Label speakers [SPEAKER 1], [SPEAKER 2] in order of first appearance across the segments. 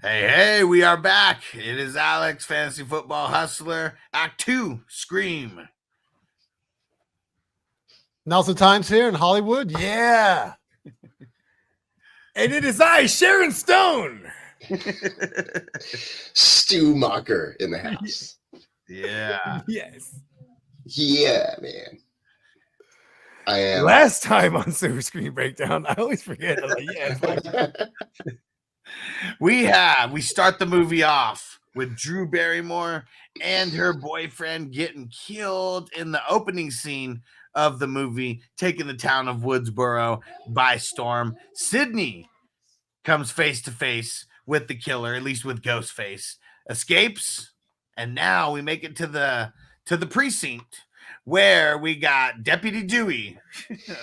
[SPEAKER 1] Hey, we are back. It is Alex, Fantasy Football Hustler, Act 2, Scream.
[SPEAKER 2] Nelson Times here in Hollywood. Yeah.
[SPEAKER 3] And it is I, Sharon Stone.
[SPEAKER 4] Stu Macher in the house.
[SPEAKER 1] Yeah.
[SPEAKER 3] Yes.
[SPEAKER 4] Yeah, man. I am.
[SPEAKER 3] Last time on Super Screen Breakdown, I always forget. I'm like, yeah.
[SPEAKER 1] We start the movie off with Drew Barrymore and her boyfriend getting killed in the opening scene of the movie, taking the town of Woodsboro by storm. Sidney comes face to face with the killer, at least with Ghostface, escapes, and now we make it to the precinct where we got Deputy Dewey.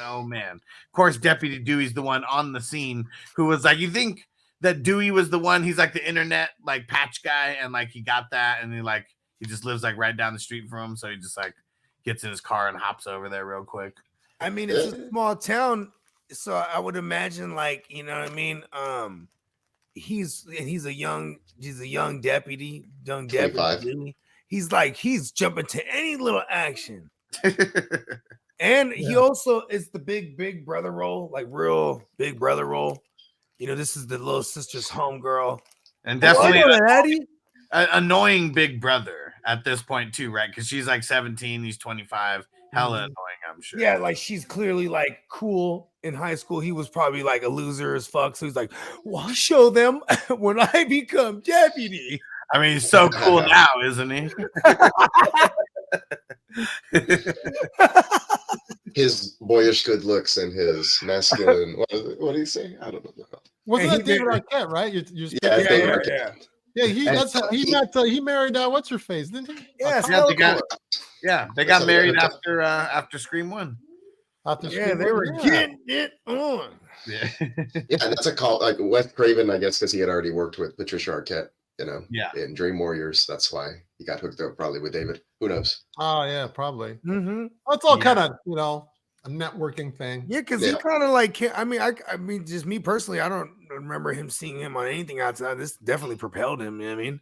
[SPEAKER 1] Oh man. Of course, Deputy Dewey's the one on the scene who was like, you think that Dewey was the one? He's like the internet like patch guy, and like he got that, and he just lives like right down the street from him, so he just like gets in his car and hops over there real quick.
[SPEAKER 3] I mean, it's a small town, so I would imagine, like, you know what I mean? He's a young deputy, young deputy. He's jumping to any little action. And he also is the big brother role, like real big brother role. You know, this is the little sister's homegirl.
[SPEAKER 1] And definitely an annoying big brother at this point too, right? Because she's like 17, he's 25. Hella annoying, I'm sure.
[SPEAKER 3] Yeah, like she's clearly like cool in high school. He was probably like a loser as fuck. So he's like, well, I'll show them when I become deputy.
[SPEAKER 1] I mean, he's so cool now, isn't he?
[SPEAKER 4] His boyish good looks and his masculine. What do you say? I don't know.
[SPEAKER 2] Wasn't that David Arquette, right? You're
[SPEAKER 4] Yeah.
[SPEAKER 2] He married what's her face, didn't he?
[SPEAKER 1] They got married after Scream 1.
[SPEAKER 2] They
[SPEAKER 3] were getting it on.
[SPEAKER 4] Yeah, that's a call. Like Wes Craven, I guess, because he had already worked with Patricia Arquette, in Dream Warriors. That's why he got hooked up probably with David. Who knows?
[SPEAKER 2] Oh yeah, probably.
[SPEAKER 3] Mm-hmm.
[SPEAKER 2] It's all kind of a networking thing.
[SPEAKER 3] Yeah, because he kind of like. I mean, just me personally, I don't remember him seeing him on anything outside. This definitely propelled him. You know what I mean?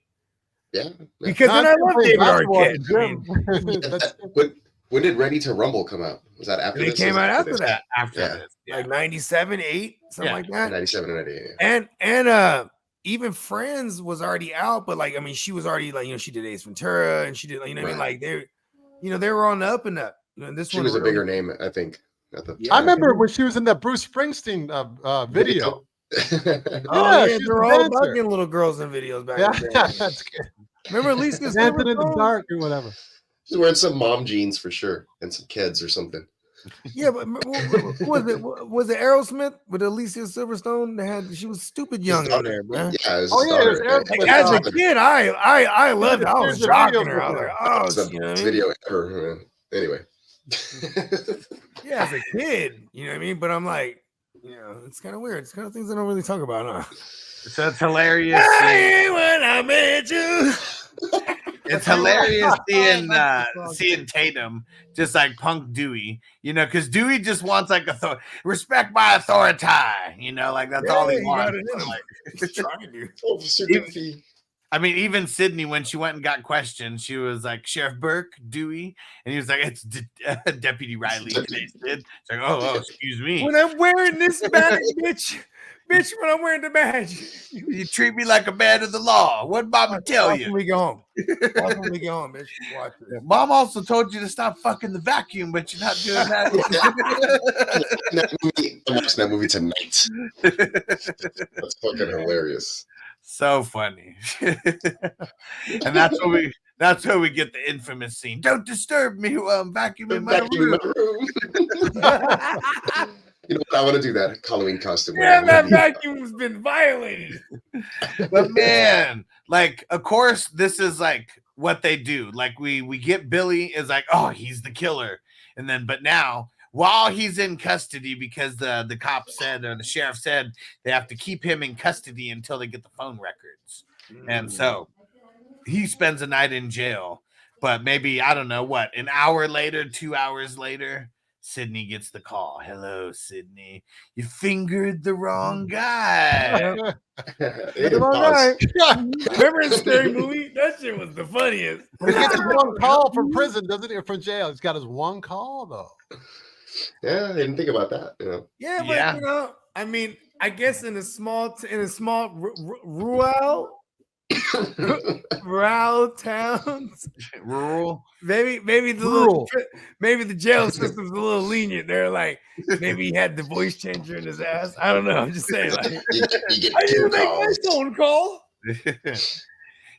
[SPEAKER 4] Yeah.
[SPEAKER 3] Because then I love David Arquette.
[SPEAKER 4] When did Ready to Rumble come out? Was that after this?
[SPEAKER 3] It came out after that.
[SPEAKER 1] After this. Yeah.
[SPEAKER 3] Like 97, 8, something like that.
[SPEAKER 4] 97 and 88. Yeah.
[SPEAKER 3] And even Friends was already out, but like, I mean, she was already like, she did Ace Ventura and she did, I mean? Like they were on the up and up.
[SPEAKER 4] She was a bigger name, I think.
[SPEAKER 2] I remember when she was in that Bruce Springsteen video.
[SPEAKER 3] They're all about getting little girls in videos back in the day. That's good. Remember Alicia
[SPEAKER 2] dancing in the dark or whatever.
[SPEAKER 4] She's wearing some mom jeans for sure and some kids or something.
[SPEAKER 3] Yeah, but was it Aerosmith with Alicia Silverstone? She was stupid young on there, man.
[SPEAKER 4] Yeah, it was
[SPEAKER 3] Aerosmith. Like, as a kid, I loved it. I was rocking her. I was like,
[SPEAKER 4] it's the best video ever. Anyway.
[SPEAKER 3] Yeah, as a kid, you know what I mean? But I'm like, it's kind of weird. It's kind of things I don't really talk about, huh?
[SPEAKER 1] So it's hilarious.
[SPEAKER 3] When I met you.
[SPEAKER 1] It's hilarious seeing Tatum just like punk Dewey, because Dewey just wants like respect my authority, like that's all he wants.
[SPEAKER 3] He's trying to.
[SPEAKER 4] Officer Duffy.
[SPEAKER 1] I mean, even Sidney, when she went and got questioned, she was like, Sheriff Burke, Dewey. And he was like, it's Deputy Riley. It's like, oh, excuse me.
[SPEAKER 3] When I'm wearing this badge, bitch, when I'm wearing the badge.
[SPEAKER 1] You treat me like a man of the law. What Bobby tell you?
[SPEAKER 3] We go home. We go home, bitch. Watch it.
[SPEAKER 1] Mom also told you to stop fucking the vacuum, but you're not doing that.
[SPEAKER 4] I'm watching that movie tonight. That's fucking hilarious.
[SPEAKER 1] So funny. And that's where we get the infamous scene. Don't disturb me while I'm vacuuming my room.
[SPEAKER 4] You know what? I want to do that Halloween costume.
[SPEAKER 3] Yeah, that vacuum's been violated.
[SPEAKER 1] But man, like, of course, this is like what they do. Like we get Billy is like, oh, he's the killer. And then, but now, while he's in custody, because the cop said, or the sheriff said, they have to keep him in custody until they get the phone records. And so he spends a night in jail, but maybe, I don't know what, an hour later, 2 hours later, Sidney gets the call. Hello, Sidney. You fingered the wrong guy.
[SPEAKER 4] They didn't pause.
[SPEAKER 3] Remember in Scary Movie? That shit was the funniest.
[SPEAKER 2] He gets his one call from prison, doesn't he? Or from jail. He's got his one call though.
[SPEAKER 4] Yeah, I didn't think about that. You know.
[SPEAKER 3] Yeah, but you know, I mean, I guess in a small rural towns, maybe the jail system's a little lenient. They're like, maybe he had the voice changer in his ass. I don't know. I'm just saying, like,
[SPEAKER 4] you get
[SPEAKER 3] I
[SPEAKER 4] two
[SPEAKER 3] didn't make my
[SPEAKER 4] calls.
[SPEAKER 3] phone call.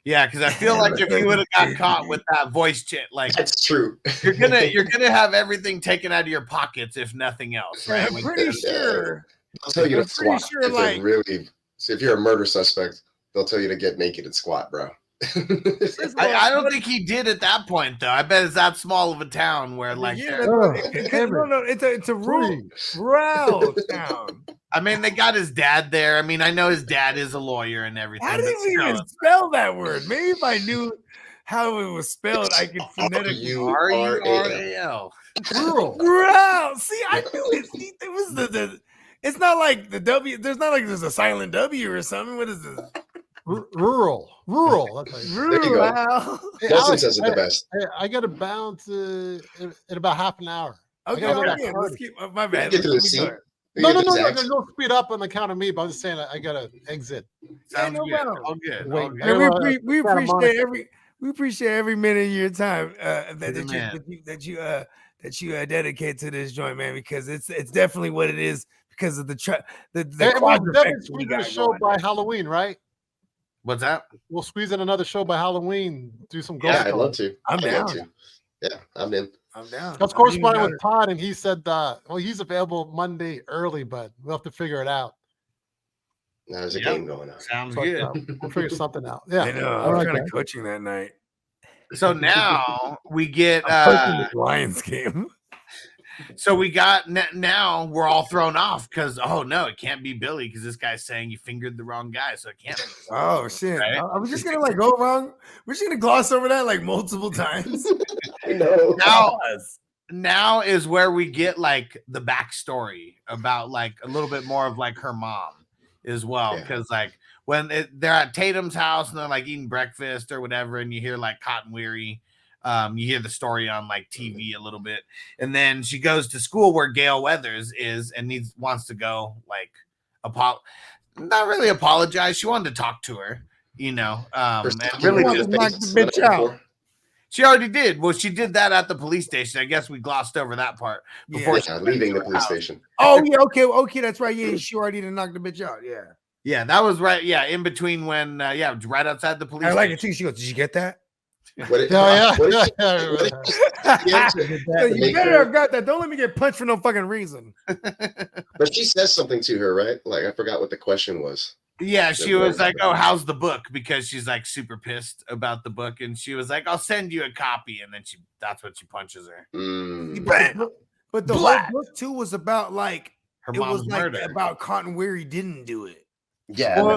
[SPEAKER 1] Yeah, because I feel like if you would have got caught with that voice chat, like
[SPEAKER 4] That's true.
[SPEAKER 1] you're gonna have everything taken out of your pockets, if nothing else, right?
[SPEAKER 3] I'm pretty sure.
[SPEAKER 4] They'll tell you to
[SPEAKER 3] I'm pretty
[SPEAKER 4] squat
[SPEAKER 3] sure,
[SPEAKER 4] if
[SPEAKER 3] like-
[SPEAKER 4] they're really. So if you're a murder suspect, they'll tell you to get naked and squat, bro.
[SPEAKER 1] I don't think he did at that point, though. I bet it's that small of a town where, like,
[SPEAKER 3] it's a rural town.
[SPEAKER 1] I mean, they got his dad there. I mean, I know his dad is a lawyer and everything.
[SPEAKER 3] How did we even spell that word? Maybe if I knew how it was spelled, I could phonetically
[SPEAKER 1] R-U-R-A-L.
[SPEAKER 3] Rural. See, I knew it. It was the. It's not like the W. There's a silent W or something. What is this?
[SPEAKER 2] Rural. That's
[SPEAKER 4] There you go.
[SPEAKER 2] Hey,
[SPEAKER 4] Nelson says it the best.
[SPEAKER 2] I got to bounce in about half an hour.
[SPEAKER 3] Okay, let's keep. My bad.
[SPEAKER 4] Get to the scene.
[SPEAKER 2] No, speed up on the count of me, but I'm just saying I gotta exit.
[SPEAKER 1] Sounds
[SPEAKER 3] no
[SPEAKER 1] good.
[SPEAKER 3] problem.
[SPEAKER 1] All good.
[SPEAKER 2] Wait,
[SPEAKER 1] All good.
[SPEAKER 3] And we appreciate every minute of your time that you dedicate to this joint, man, because it's definitely what it is because of the
[SPEAKER 2] We're gonna show by Halloween, right?
[SPEAKER 1] What's that?
[SPEAKER 2] We'll squeeze in another show by Halloween. Do some ghost.
[SPEAKER 4] Yeah, I'd love to.
[SPEAKER 3] I'm down.
[SPEAKER 4] Yeah, I'm in.
[SPEAKER 3] I'm down.
[SPEAKER 2] I was corresponding with Todd, and he said, well, he's available Monday early, but we'll have to figure it out.
[SPEAKER 4] Now there's a game going on.
[SPEAKER 1] Sounds
[SPEAKER 2] But,
[SPEAKER 1] good.
[SPEAKER 2] we'll figure something out. Yeah,
[SPEAKER 3] I know. I was kind of coaching that night.
[SPEAKER 1] So now we get
[SPEAKER 3] the Lions game.
[SPEAKER 1] So we got now we're all thrown off because oh no, it can't be Billy because this guy's saying you fingered the wrong guy, so it can't be.
[SPEAKER 3] Oh shit!
[SPEAKER 1] Right?
[SPEAKER 3] I was just gonna go wrong. We're just gonna gloss over that like multiple times.
[SPEAKER 4] No.
[SPEAKER 1] Now is where we get like the backstory about like a little bit more of like her mom as well, because like when they're at Tatum's house and they're like eating breakfast or whatever, and you hear like Cotton Weary. You hear the story on like TV a little bit, and then she goes to school where Gale Weathers is and wants to go like not really apologize. She wanted to talk to her, you know. And really just
[SPEAKER 3] knock the bitch out.
[SPEAKER 1] She already did. Well, she did that at the police station. I guess we glossed over that part before
[SPEAKER 4] leaving the police station.
[SPEAKER 3] Oh yeah, okay, that's right. Yeah, she already did knock the bitch out.
[SPEAKER 1] Yeah, that was right. Yeah, in between when right outside the police.
[SPEAKER 3] I like it too. She goes, "Did you get that?"
[SPEAKER 2] Yeah.
[SPEAKER 3] You better have got that. Don't let me get punched for no fucking reason.
[SPEAKER 4] But she says something to her, right? Like I forgot what the question was.
[SPEAKER 1] Yeah, she was like, "Oh, how's the book?" Because she's like super pissed about the book, and she was like, "I'll send you a copy," and then that's what she punches her.
[SPEAKER 3] But the whole book too was about like
[SPEAKER 1] her mom's murder.
[SPEAKER 3] About Cotton Weary didn't do it.
[SPEAKER 4] Yeah,
[SPEAKER 1] it was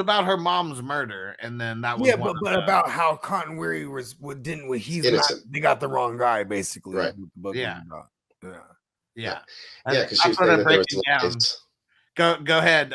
[SPEAKER 1] about her mom's murder, and then that was
[SPEAKER 3] but about how Cotton Weary they got the wrong guy basically.
[SPEAKER 4] Right.
[SPEAKER 1] Yeah.
[SPEAKER 4] Because she was saying that there was
[SPEAKER 1] Go ahead.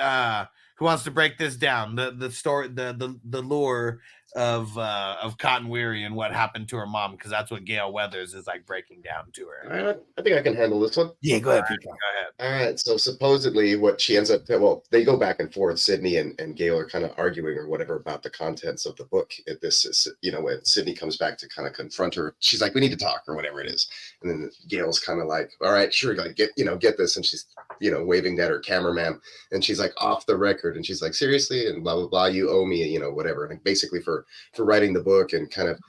[SPEAKER 1] Who wants to break this down? The story, the lore of Cotton Weary and what happened to her mom, because that's what Gale Weathers is like breaking down to her.
[SPEAKER 4] All right, I think I can handle this one.
[SPEAKER 3] Yeah, go ahead.
[SPEAKER 1] Go ahead.
[SPEAKER 4] All right. So supposedly, what she ends up they go back and forth. Sidney and Gale are kind of arguing or whatever about the contents of the book. This is, when Sidney comes back to kind of confront her, she's like, "We need to talk," or whatever it is. And then Gale's kind of like, "All right, sure, like get this," and she's waving at her cameraman, and she's like, "Off the record," and she's like, "Seriously," and blah blah blah. You owe me, whatever, and basically for writing the book and kind of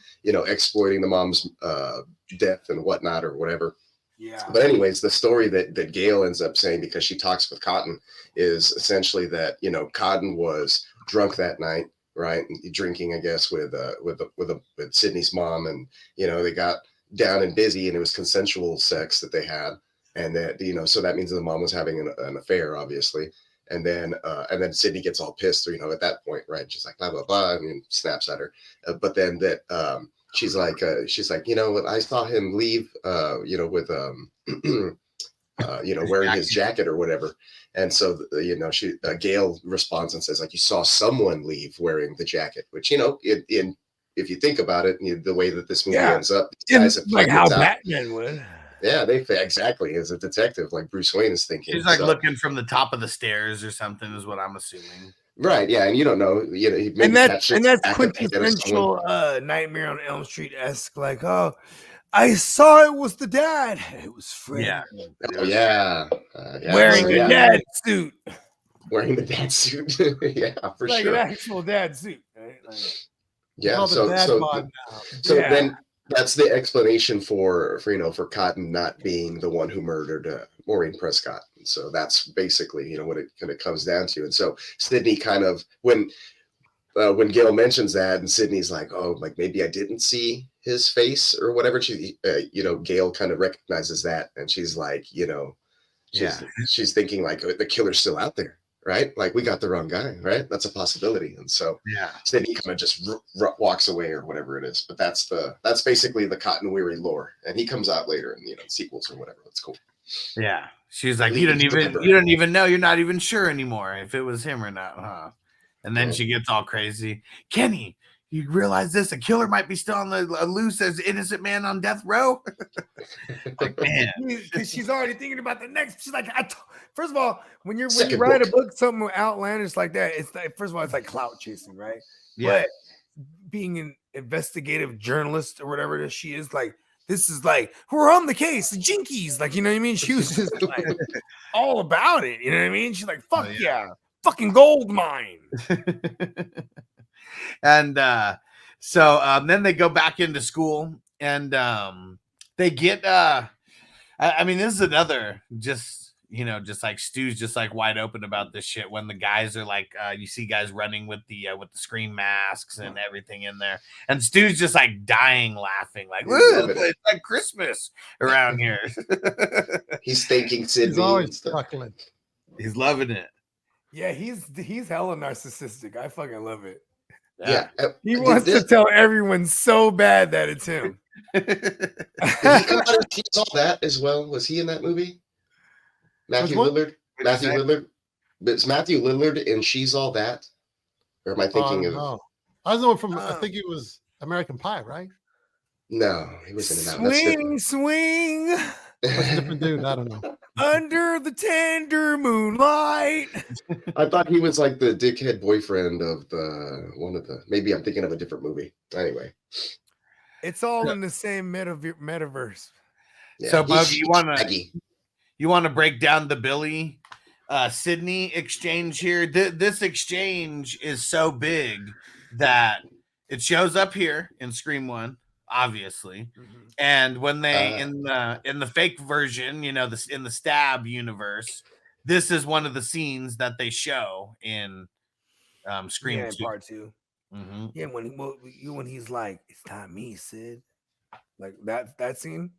[SPEAKER 4] exploiting the mom's death and whatnot or whatever.
[SPEAKER 3] Yeah.
[SPEAKER 4] But anyways, the story that Gale ends up saying, because she talks with Cotton, is essentially that Cotton was drunk that night, right, drinking, I guess, with Sidney's mom, and they got down and busy, and it was consensual sex that they had, and that so that means the mom was having an affair, obviously. And then Sidney gets all pissed, at that point, right? She's like, blah, blah, blah, and snaps at her. But then that she's like, you know, I saw him leave, you know, with you know, wearing his jacket or whatever. And so, you know, Gale responds and says, like, you saw someone leave wearing the jacket, which, you know, in if you think about it, the way that this movie ends up, guys have
[SPEAKER 3] like how Batman would.
[SPEAKER 4] Yeah, they exactly as a detective, like Bruce Wayne is thinking.
[SPEAKER 1] He's like looking from the top of the stairs or something, is what I'm assuming.
[SPEAKER 4] Right, yeah, and you don't know, you know,
[SPEAKER 3] and that's quintessential Nightmare on Elm Street-esque, like, oh, I saw it was the dad. It was Fred.
[SPEAKER 1] Yeah.
[SPEAKER 4] Oh, yeah.
[SPEAKER 3] Wearing the dad suit.
[SPEAKER 4] Wearing the dad suit. Yeah, for
[SPEAKER 3] like
[SPEAKER 4] sure.
[SPEAKER 3] Like an actual dad suit. Right? Like,
[SPEAKER 4] yeah, so then that's the explanation for you know, for Cotton not being the one who murdered Maureen Prescott. And so that's basically, you know, what it kind of comes down to. And so Sidney kind of, when Gale mentions that and Sidney's like, oh, like maybe I didn't see his face or whatever, she you know, Gale kind of recognizes that, and she's like, you know, she's thinking like, oh, the killer's still out there, right? Like, we got the wrong guy, right? That's a possibility. And so Sidney kind of just walks away or whatever it is. But that's basically the Cotton Weary lore, and he comes out later in, you know, sequels or whatever. That's cool.
[SPEAKER 1] Yeah, she's like, you don't even know, you're not even sure anymore if it was him or not, huh? And then she gets all crazy. Kenny, you realize this? A killer might be still on the loose as innocent man on death row. Like, man,
[SPEAKER 3] she's already thinking about the next. She's like, first of all, when you write a book, something outlandish like that, it's like, first of all, it's like clout chasing, right?
[SPEAKER 1] Yeah.
[SPEAKER 3] But being an investigative journalist or whatever it is she is, like, this is like, we're on the case, the Jinkies, like, you know what I mean? She was just like all about it, you know what I mean? She's like, fuck yeah. Fucking gold mine.
[SPEAKER 1] And so then they go back into school, and they get I mean, this is another just, you know, just like Stu's just like wide open about this shit when the guys are like, you see guys running with the screen masks and everything in there, and Stu's just like dying laughing, like, it's like Christmas around here.
[SPEAKER 4] He's thanking Sidney.
[SPEAKER 2] He's always chuckling.
[SPEAKER 1] He's loving it.
[SPEAKER 3] Yeah, he's hella narcissistic. I fucking love it.
[SPEAKER 4] Yeah.
[SPEAKER 3] He wants to tell everyone so bad that it's him.
[SPEAKER 4] Did he come out and teach all that as well? Was he in that movie? Matthew Lillard? Matthew Lillard? But it's Matthew Lillard and She's All That? Or am I thinking of...
[SPEAKER 2] No. I was the one from, I think it was American Pie, right?
[SPEAKER 4] No, he wasn't in that.
[SPEAKER 3] Swing.
[SPEAKER 2] That's a different dude. I don't know.
[SPEAKER 3] Under the tender moonlight.
[SPEAKER 4] I thought he was like the dickhead boyfriend of maybe I'm thinking of a different movie. Anyway.
[SPEAKER 3] It's all in the same metaverse.
[SPEAKER 1] Yeah, so Bogey, you want to break down the Billy Sidney exchange here? This exchange is so big that it shows up here in Scream 1. Obviously, and when they in the fake version, you know, in the Stab universe, this is one of the scenes that they show in Scream 2.
[SPEAKER 3] Part 2. Mm-hmm. Yeah, when he's like, "It's not me, Sid," like that scene.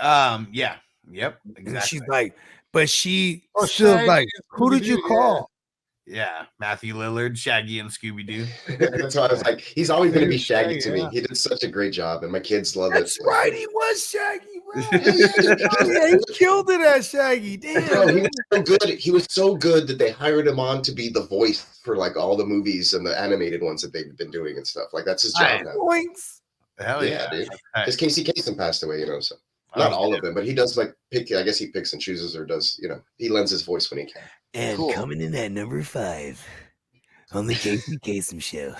[SPEAKER 1] Yeah, yep, exactly.
[SPEAKER 3] And she's like, but she still like, "Who did you call?"
[SPEAKER 1] Yeah, Matthew Lillard, Shaggy, and Scooby-Doo.
[SPEAKER 4] That's why I was like, he's always going to be Shaggy to me. He did such a great job, and my kids love it.
[SPEAKER 3] That's right, he was Shaggy, bro. Yeah, he killed it as Shaggy. Damn.
[SPEAKER 4] Bro, he was so good. He was so good that they hired him on to be the voice for like all the movies and the animated ones that they've been doing and stuff. Like, that's his job now.
[SPEAKER 3] Points.
[SPEAKER 1] Hell yeah,
[SPEAKER 4] dude. Because Casey Kasem passed away, you know, so not all of them, but he does like pick. I guess he picks and chooses, or does, you know, he lends his voice when he can.
[SPEAKER 3] And coming in at number 5 on the Casey Kasem show.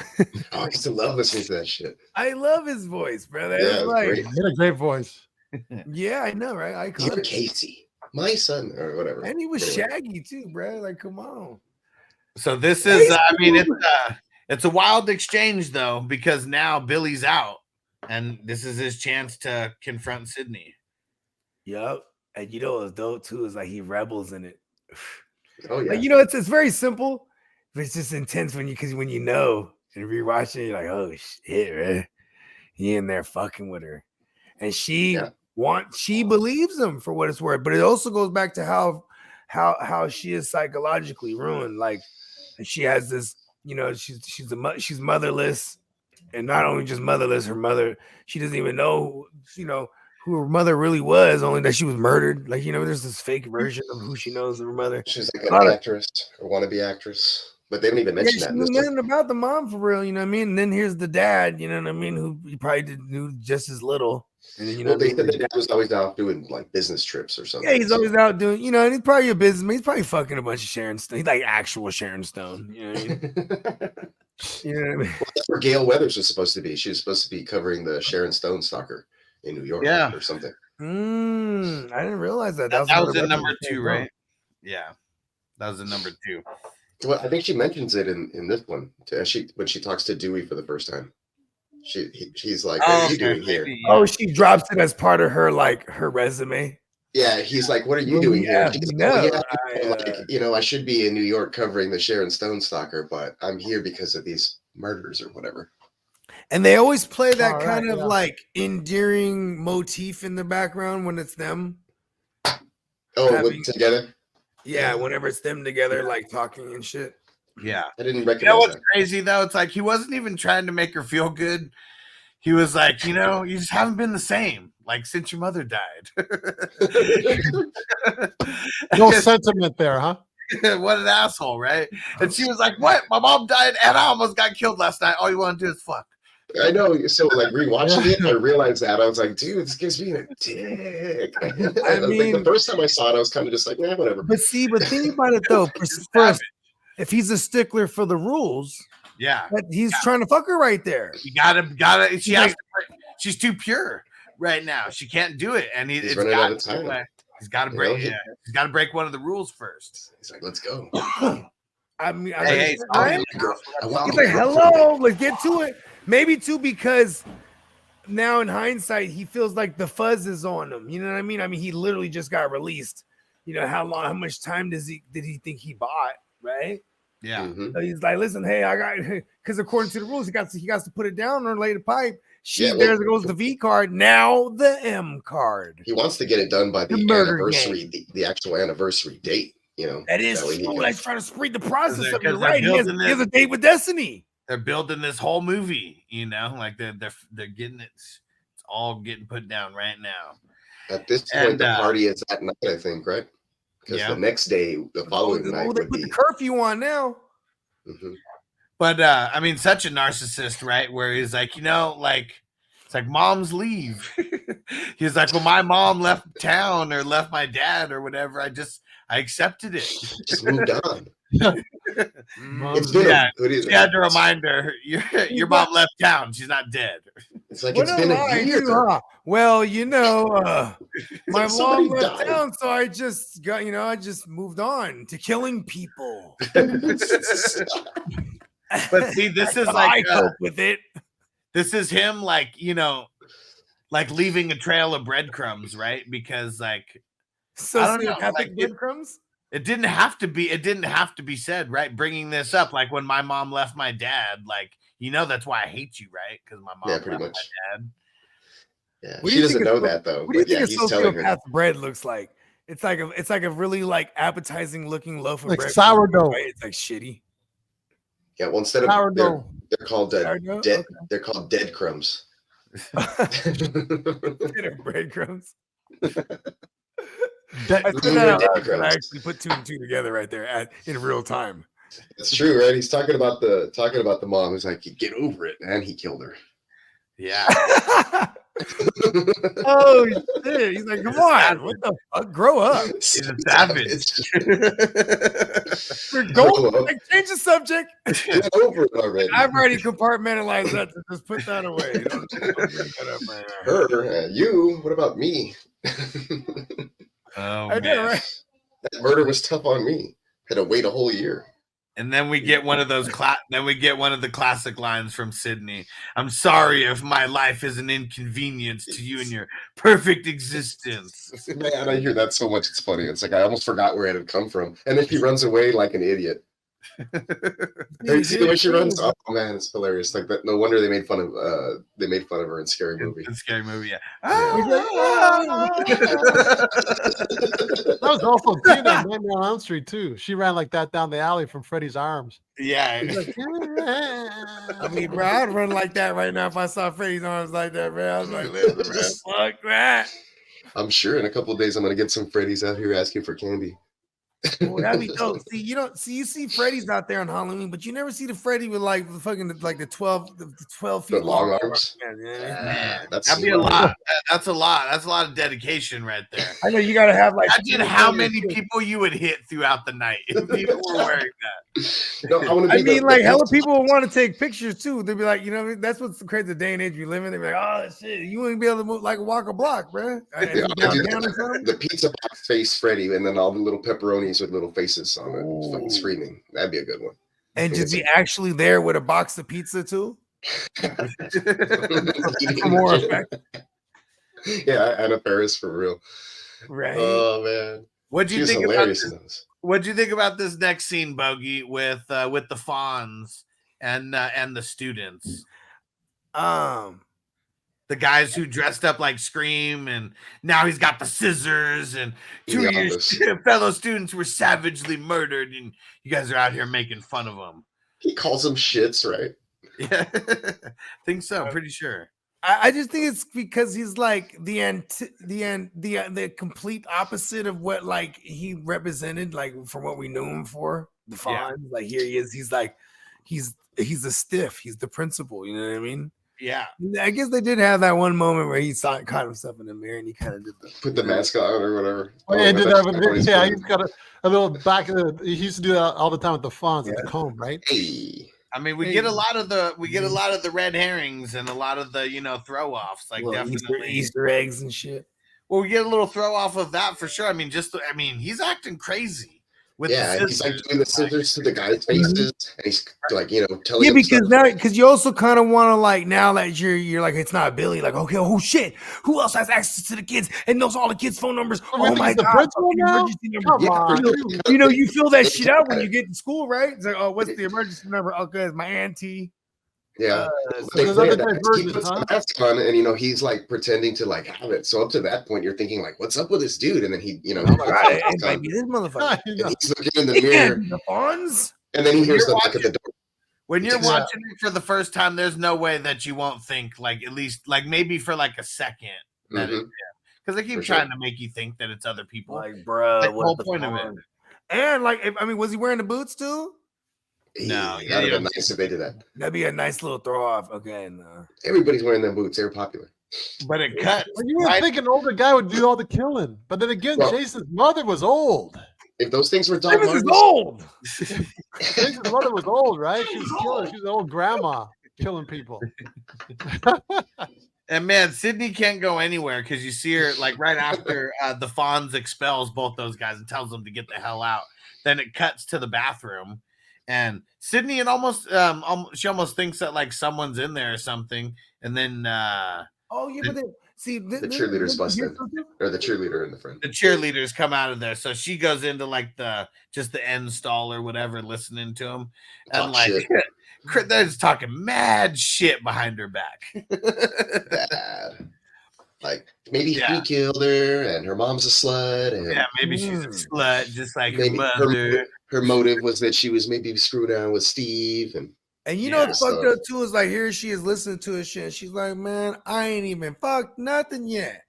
[SPEAKER 4] I used to love listening to that shit.
[SPEAKER 3] I love his voice, brother.
[SPEAKER 4] Yeah,
[SPEAKER 2] he had a great voice.
[SPEAKER 3] Yeah, I know, right?
[SPEAKER 4] You're Casey, my son, or whatever.
[SPEAKER 3] And he was Shaggy too, bro. Like, come on.
[SPEAKER 1] So this is, I mean, it's a wild exchange though, because now Billy's out, and this is his chance to confront Sidney.
[SPEAKER 3] Yep, and you know what's dope too is like he rebels in it.
[SPEAKER 4] Oh yeah,
[SPEAKER 3] like, you know, it's very simple, but it's just intense when you know and rewatching it, you're like, oh shit, man, he in there fucking with her, and she believes him for what it's worth. But it also goes back to how she is psychologically ruined. Like, she has this, you know, she's motherless, and not only just motherless, her mother, she doesn't even know, who her mother really was, only that she was murdered. Like, there's this fake version of who she knows of her mother.
[SPEAKER 4] She's like an actress or wannabe actress, but they don't even mention that.
[SPEAKER 3] She knew nothing about the mom for real, you know what I mean? And then here's the dad, you know what I mean, who he probably knew just as little. And then,
[SPEAKER 4] they said the dad was always out doing like business trips or something.
[SPEAKER 3] Yeah, he's always out doing, and he's probably a businessman. He's probably fucking a bunch of Sharon Stone. He's like actual Sharon Stone. You know what I mean? You know what I mean?
[SPEAKER 4] Well, that's where Gale Weathers was supposed to be. She was supposed to be covering the Sharon Stone stalker in New York or something.
[SPEAKER 3] I didn't realize that.
[SPEAKER 1] That was in number 2, right? Yeah, that was in number 2.
[SPEAKER 4] Well, I think she mentions it in this one when she talks to Dewey for the first time. She's like, "What are you doing here?"
[SPEAKER 3] Yeah. Oh, she drops it as part of her her resume.
[SPEAKER 4] Yeah, he's like, "What are you doing here?" She's like, I should be in New York covering the Sharon Stone stalker, but I'm here because of these murders or whatever.
[SPEAKER 3] And they always play that kind of like endearing motif in the background when it's them.
[SPEAKER 4] Oh, together?
[SPEAKER 3] Yeah, whenever it's them together, like talking and shit.
[SPEAKER 1] Yeah.
[SPEAKER 4] I didn't recognize
[SPEAKER 1] You know what's crazy, though? It's like he wasn't even trying to make her feel good. He was like, you just haven't been the same, like, since your mother died.
[SPEAKER 2] No sentiment there, huh?
[SPEAKER 1] What an asshole, right? And she was like, what? My mom died and I almost got killed last night. All you want to do is fuck.
[SPEAKER 4] I know. So, like, rewatching it, I realized that. I was like, dude, this gives me a dick. I mean, the first time I saw it, I was kind of just like, whatever.
[SPEAKER 3] But think about it, though. First, if he's a stickler for the rules, he's trying to fuck her right there.
[SPEAKER 1] You gotta. She's too pure right now. She can't do it, and he's running out of time. He's got to break. He's got to break one of the rules first.
[SPEAKER 4] He's like, let's go.
[SPEAKER 3] I mean,
[SPEAKER 1] hey,
[SPEAKER 3] he's like, hello, let's get to it. Maybe too, because now in hindsight, he feels like the fuzz is on him. You know what I mean? I mean, he literally just got released. How much time did he think he bought? Right?
[SPEAKER 1] Yeah.
[SPEAKER 3] Mm-hmm. So he's like, listen, hey, I got, because according to the rules, he got to put it down or lay the pipe. There goes the V card. Now the M card.
[SPEAKER 4] He wants to get it done by the anniversary, the actual anniversary date.
[SPEAKER 3] That is like trying to speed the process up. You're right. He has a date with Destiny.
[SPEAKER 1] They're building this whole movie. Like they're getting it. It's all getting put down right now.
[SPEAKER 4] At this point, the party is at night, I think, right? Because the next day, the following night,
[SPEAKER 3] they put the curfew on now.
[SPEAKER 4] Mm-hmm.
[SPEAKER 1] But I mean, such a narcissist, right? Where he's like, it's like moms leave. He's like, well, my mom left town or left my dad or whatever. I accepted it.
[SPEAKER 4] Just moved on.
[SPEAKER 1] She had to remind her, your mom left town. She's not dead.
[SPEAKER 4] It's like it's been a year.
[SPEAKER 3] Well, my mom left town, so I just got, I just moved on to killing people.
[SPEAKER 1] But see, this is like
[SPEAKER 3] I cope with it.
[SPEAKER 1] This is him, like leaving a trail of breadcrumbs, right? Because
[SPEAKER 3] breadcrumbs.
[SPEAKER 1] It didn't have to be said, right? Bringing this up, like when my mom left my dad, that's why I hate you, right? Because my mom left my dad.
[SPEAKER 4] Yeah, she doesn't know that though.
[SPEAKER 3] What do you think a sociopath bread looks like? It's like a really like appetizing looking loaf of bread.
[SPEAKER 2] Sourdough.
[SPEAKER 3] Right? It's like shitty.
[SPEAKER 4] Yeah, well, instead of
[SPEAKER 2] sourdough.
[SPEAKER 4] They're called dead. They're called dead crumbs.
[SPEAKER 3] Breadcrumbs.
[SPEAKER 4] I
[SPEAKER 3] actually put 2 and 2 together right there in real time.
[SPEAKER 4] It's true, right? He's talking about the mom. He's like, get over it, man. He killed her.
[SPEAKER 1] Yeah.
[SPEAKER 3] Oh shit! He's like, come on, what the fuck? Grow up.
[SPEAKER 1] He's a savage.
[SPEAKER 3] We're going. Change the subject.
[SPEAKER 4] Get over it already.
[SPEAKER 3] I've already compartmentalized that. So just put that away. Don't bring that up right now.
[SPEAKER 4] Her, you. What about me?
[SPEAKER 1] Oh,
[SPEAKER 3] I did, right?
[SPEAKER 4] That murder was tough on me. Had to wait a whole year.
[SPEAKER 1] And then we get one of those. Then we get one of the classic lines from Sidney. I'm sorry if my life is an inconvenience to you and your perfect existence.
[SPEAKER 4] Man, I hear that so much. It's funny. It's like I almost forgot where it had come from. And then he runs away like an idiot. You see the way she runs? Oh man, it's hilarious. Like that. No wonder they made fun of her in Scary Movie.
[SPEAKER 1] In Scary Movie, yeah.
[SPEAKER 2] That was also Tina in Nightmare on Elm Street too. She ran like that down the alley from Freddy's arms.
[SPEAKER 1] Yeah.
[SPEAKER 3] I mean, bro, I'd run like that right now if I saw Freddy's arms like that, bro. I was like, listen, man, fuck that.
[SPEAKER 4] I'm sure in a couple of days I'm gonna get some Freddy's out here asking for candy.
[SPEAKER 3] Oh, that'd be dope. See, you see Freddy's out there on Halloween, but you never see the Freddy with like the fucking the 12 feet
[SPEAKER 4] long arms.
[SPEAKER 1] That'd be a lot. That's a lot. That's a lot of dedication right there.
[SPEAKER 3] I know you gotta have like.
[SPEAKER 1] Imagine how many people you would hit throughout the night if people were wearing that.
[SPEAKER 4] No,
[SPEAKER 3] I mean, like hella people would want to take pictures too. They'd be like, that's what's crazy the day and age we live in. They'd be like, oh shit, you wouldn't be able to move like walk a block, bro.
[SPEAKER 4] The pizza box face Freddy, and then all the little pepperonis with little faces on it, fucking screaming. That'd be a good one.
[SPEAKER 3] And just be actually there with a box of pizza too. For more effect.
[SPEAKER 4] Yeah, Anna Faris for real.
[SPEAKER 3] Right.
[SPEAKER 4] Oh man.
[SPEAKER 1] What'd you think about this? What'd you think about this next scene, Bogey, with the fawns and the students? The guys who dressed up like Scream, and now he's got the scissors, and 2 years fellow students were savagely murdered, and you guys are out here making fun of them.
[SPEAKER 4] He calls them shits, right?
[SPEAKER 1] Yeah, think so. Pretty sure.
[SPEAKER 3] I just think it's because he's like the complete opposite of what like he represented, like from what we knew him for. The Fawn, yeah. Like here he is. He's like he's a stiff. He's the principal. You know what I mean?
[SPEAKER 1] Yeah,
[SPEAKER 3] I guess they did have that one moment where he caught himself in the mirror and he kind of did
[SPEAKER 4] put the mask on or whatever.
[SPEAKER 2] Oh, yeah, he did that with yeah, he's got a little back of the. He used to do that all the time with the fawns with the comb, right?
[SPEAKER 4] Hey.
[SPEAKER 1] I mean, we get a lot of the red herrings and a lot of the throw offs, like definitely
[SPEAKER 3] Easter eggs and shit.
[SPEAKER 1] Well, we get a little throw off of that for sure. I mean, he's acting crazy. With
[SPEAKER 4] he's like doing the scissors to the guy's faces, and he's like, telling.
[SPEAKER 3] Yeah, because you also kind of want to like now that you're like it's not Billy, like okay, oh shit, who else has access to the kids and knows all the kids' phone numbers? Oh my god, emergency number. You feel that shit out when you get to school, right? It's like, oh, what's the emergency number? Okay, it's my auntie.
[SPEAKER 4] Yeah, he puts the mask on, and he's like pretending to like have it. So up to that point, you're thinking like, "What's up with this dude?" And then he,
[SPEAKER 3] it might be this motherfucker.
[SPEAKER 4] And he's looking in the mirror,
[SPEAKER 3] the fawns,
[SPEAKER 4] and then he hears the knock at the door.
[SPEAKER 1] When you're watching it for the first time, there's no way that you won't think like at least like maybe for like a second that because they keep trying to make you think that it's other people.
[SPEAKER 3] Like, bro,
[SPEAKER 1] the whole point of it.
[SPEAKER 3] And like, was he wearing the boots too?
[SPEAKER 4] No, that'd be nice if they did that.
[SPEAKER 3] That'd be a nice little throw off. Okay, no.
[SPEAKER 4] Everybody's wearing them boots. They're popular.
[SPEAKER 1] But it cut.
[SPEAKER 2] Well, you were thinking an older guy would do all the killing, but then again, Jason's mother was old.
[SPEAKER 4] If those things were Doc
[SPEAKER 3] Martens, old.
[SPEAKER 2] Jason's mother was old, right? She was killing. She was an old grandma killing people.
[SPEAKER 1] And man, Sidney can't go anywhere because you see her like right after the Fonz expels both those guys and tells them to get the hell out. Then it cuts to the bathroom. And Sidney, and she almost thinks that like someone's in there or something, and then
[SPEAKER 3] but the
[SPEAKER 4] cheerleader's busted, or the cheerleader in the front.
[SPEAKER 1] The cheerleaders come out of there, so she goes into like the end stall or whatever, listening to him, and they're just talking mad shit behind her back.
[SPEAKER 4] Bad. Like maybe he killed her, and her mom's a slut, and
[SPEAKER 1] maybe she's a slut, just like her mother.
[SPEAKER 4] Her motive was that she was maybe screwed down with Steve, and
[SPEAKER 3] what's fucked up too is like here she is listening to his shit. And she's like, "Man, I ain't even fucked nothing yet."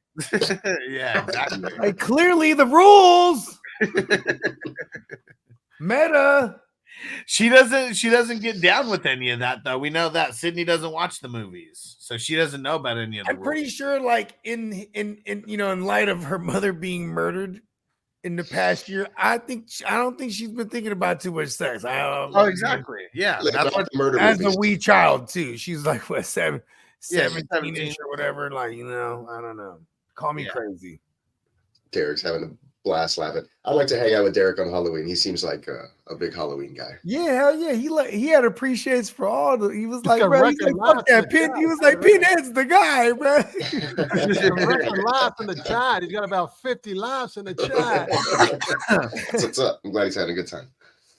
[SPEAKER 1] Yeah, exactly.
[SPEAKER 3] Like clearly the rules. Meta.
[SPEAKER 1] She doesn't get down with any of that though. We know that Sidney doesn't watch the movies, so she doesn't know about any of the rules.
[SPEAKER 3] Pretty sure, like in light of her mother being murdered in the past year, I don't think she's been thinking about too much sex.
[SPEAKER 1] Exactly. Yeah,
[SPEAKER 4] that's what the murder
[SPEAKER 3] as a wee child too. She's like 17 or whatever. Like I don't know. Call me crazy.
[SPEAKER 4] Derek's having a blast laughing. I'd like to hang out with Derek on Halloween. He seems like a big Halloween guy.
[SPEAKER 3] Yeah, hell yeah. He had appreciates for all the. He was like, bro, fuck that Pin. He was like, Pinhead's the guy, bro.
[SPEAKER 2] Record laugh in the chat. He's got about 50 laughs in the chat.
[SPEAKER 4] That's what's up. I'm glad he's having a good time.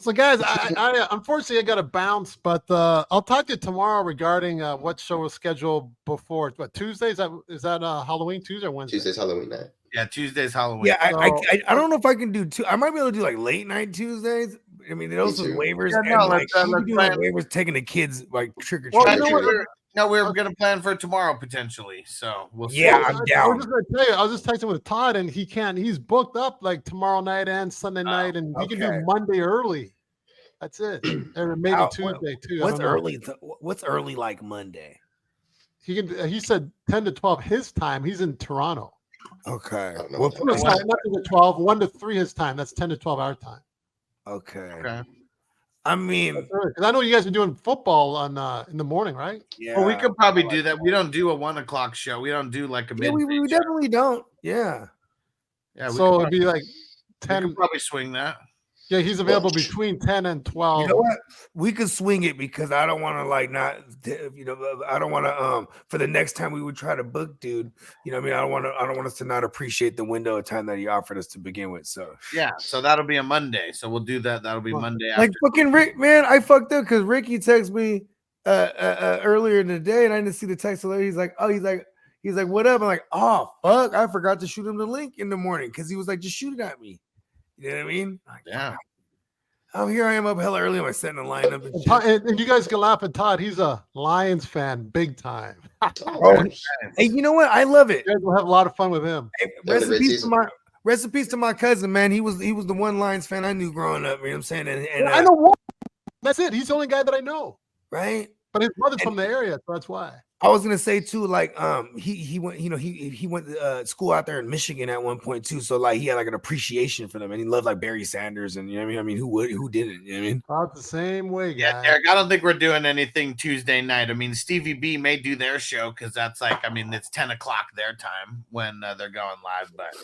[SPEAKER 2] So, guys, I unfortunately I got to bounce, but I'll talk to you tomorrow regarding what show was scheduled before. What Tuesday is that Halloween Tuesday or Wednesday?
[SPEAKER 4] Tuesday's Halloween night.
[SPEAKER 1] Yeah, Tuesday's Halloween.
[SPEAKER 3] Yeah,
[SPEAKER 2] So-
[SPEAKER 3] I don't know if I can do I might be able to do like late night Tuesdays. I mean, those
[SPEAKER 4] Me
[SPEAKER 3] are
[SPEAKER 4] too.
[SPEAKER 3] waivers.
[SPEAKER 1] Yeah, no,
[SPEAKER 3] and like,
[SPEAKER 1] let's
[SPEAKER 3] you can do, like,
[SPEAKER 1] plan.
[SPEAKER 3] waivers taking the kids like trick or
[SPEAKER 2] Well,
[SPEAKER 3] treating.
[SPEAKER 2] you know what?
[SPEAKER 1] No, we're gonna plan for tomorrow potentially. So we'll see.
[SPEAKER 3] Yeah, I'm
[SPEAKER 2] I
[SPEAKER 3] down.
[SPEAKER 2] was just gonna tell you, I was just texting with Todd, and he can't. He's booked up like tomorrow night and Sunday night, and he can
[SPEAKER 3] okay.
[SPEAKER 2] do Monday early. That's it, or maybe Tuesday too. I
[SPEAKER 3] What's
[SPEAKER 2] don't know.
[SPEAKER 3] early? What's early like Monday?
[SPEAKER 2] He can. He said 10 to 12 his time. He's in Toronto.
[SPEAKER 3] Okay.
[SPEAKER 4] I don't know
[SPEAKER 3] Well,
[SPEAKER 4] what
[SPEAKER 2] No,
[SPEAKER 4] that
[SPEAKER 2] sorry, not 10 to 12. 1 to 3 his time. That's 10 to 12 our time.
[SPEAKER 3] okay.
[SPEAKER 1] Okay.
[SPEAKER 3] I mean,
[SPEAKER 2] Because I know you guys are doing football on in the morning, right?
[SPEAKER 3] yeah.
[SPEAKER 1] Well, we could probably do that. We don't do a 1 o'clock show. We don't do like a
[SPEAKER 3] Yeah,
[SPEAKER 1] midday
[SPEAKER 3] we
[SPEAKER 1] show.
[SPEAKER 3] definitely don't. Yeah.
[SPEAKER 1] Yeah,
[SPEAKER 2] So it'd be like
[SPEAKER 1] we
[SPEAKER 2] 10.
[SPEAKER 1] could probably swing that.
[SPEAKER 2] Yeah, he's available between 10 and 12.
[SPEAKER 3] You know what? We could swing it because I don't want to like not, you know, I don't want to for the next time we would try to book, dude. You know, what I mean, I don't want us to not appreciate the window of time that he offered us to begin with. So
[SPEAKER 1] Yeah, so that'll be a Monday. So we'll do that. That'll be Monday
[SPEAKER 3] like
[SPEAKER 1] after.
[SPEAKER 3] fucking Rick, man, I fucked up because Ricky texted me earlier in the day and I didn't see the text later. He's like, what up? I'm like, oh fuck, I forgot to shoot him the link in the morning because he was like, just shoot it at me. You know what I mean? Like,
[SPEAKER 1] Yeah.
[SPEAKER 3] oh, here I am up hella early. I'm setting a lineup and
[SPEAKER 2] And,
[SPEAKER 3] shit.
[SPEAKER 2] and you guys can laugh at Todd. He's a Lions fan, big time.
[SPEAKER 3] Oh, hey, you know what? I love it.
[SPEAKER 2] You guys will have a lot of fun with him.
[SPEAKER 3] Hey,
[SPEAKER 4] That was a great
[SPEAKER 3] recipes to my cousin, man. He was the one Lions fan I knew growing up. You know what I'm saying? And
[SPEAKER 2] I know one. That's it. He's the only guy that I know.
[SPEAKER 3] right?
[SPEAKER 2] But his brother's from the area, so that's why.
[SPEAKER 3] I was gonna say too, like he went, you know, he went to school out there in Michigan at one point too. So like he had like an appreciation for them, and he loved like Barry Sanders, and you know what I mean. I mean, who didn't? You know what I mean?
[SPEAKER 2] About the same way, guy.
[SPEAKER 1] Yeah, Derek, I don't think we're doing anything Tuesday night. I mean, Stevie B may do their show because that's like, I mean, it's 10 o'clock their time when they're going live. But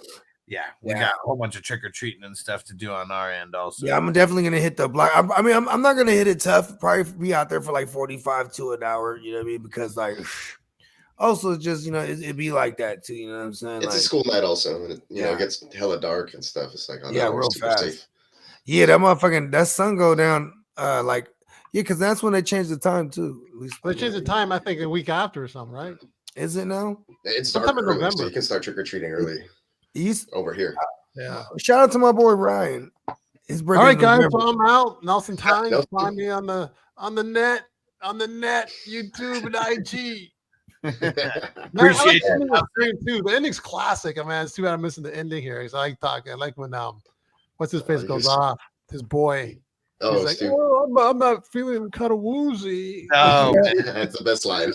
[SPEAKER 1] yeah, we got a whole bunch of trick or treating and stuff to do on our end also.
[SPEAKER 3] Yeah, I'm definitely gonna hit the block. I mean, I'm not gonna hit it tough. Probably be out there for like 45 to an hour. You know what I mean? Because like, also just, you know, it'd be like that too. You know what I'm saying?
[SPEAKER 4] It's
[SPEAKER 3] like,
[SPEAKER 4] a school night also, and you know,
[SPEAKER 3] Yeah.
[SPEAKER 4] it gets hella dark and stuff. It's like, oh,
[SPEAKER 3] Yeah,
[SPEAKER 4] no, we're
[SPEAKER 3] real
[SPEAKER 4] super
[SPEAKER 3] fast.
[SPEAKER 4] safe.
[SPEAKER 3] Yeah, that sun go down. Like, yeah, because that's when they changed the time too. At least
[SPEAKER 2] They changed the time, I think, a week after or something, right?
[SPEAKER 3] Is it now?
[SPEAKER 4] It's
[SPEAKER 2] Sometime
[SPEAKER 4] dark
[SPEAKER 2] in
[SPEAKER 4] early, so
[SPEAKER 2] November.
[SPEAKER 4] you can start trick or treating early
[SPEAKER 3] East.
[SPEAKER 4] over here.
[SPEAKER 2] Yeah.
[SPEAKER 3] Shout out to my boy Ryan. His birthday.
[SPEAKER 2] All right, guys.
[SPEAKER 3] November.
[SPEAKER 2] So I'm out. Nelson Tynes.
[SPEAKER 4] Nelson.
[SPEAKER 2] Find me on the net, YouTube and IG. Man,
[SPEAKER 1] Appreciate
[SPEAKER 2] I like the ending of the stream too. The ending's classic. Man, it's too bad I'm missing the ending here. I like talking. I like when what's his face goes off. His boy.
[SPEAKER 4] Oh,
[SPEAKER 2] He's like,
[SPEAKER 4] Stu.
[SPEAKER 2] oh, I'm not feeling kind of woozy.
[SPEAKER 1] Oh,
[SPEAKER 4] That's the best line.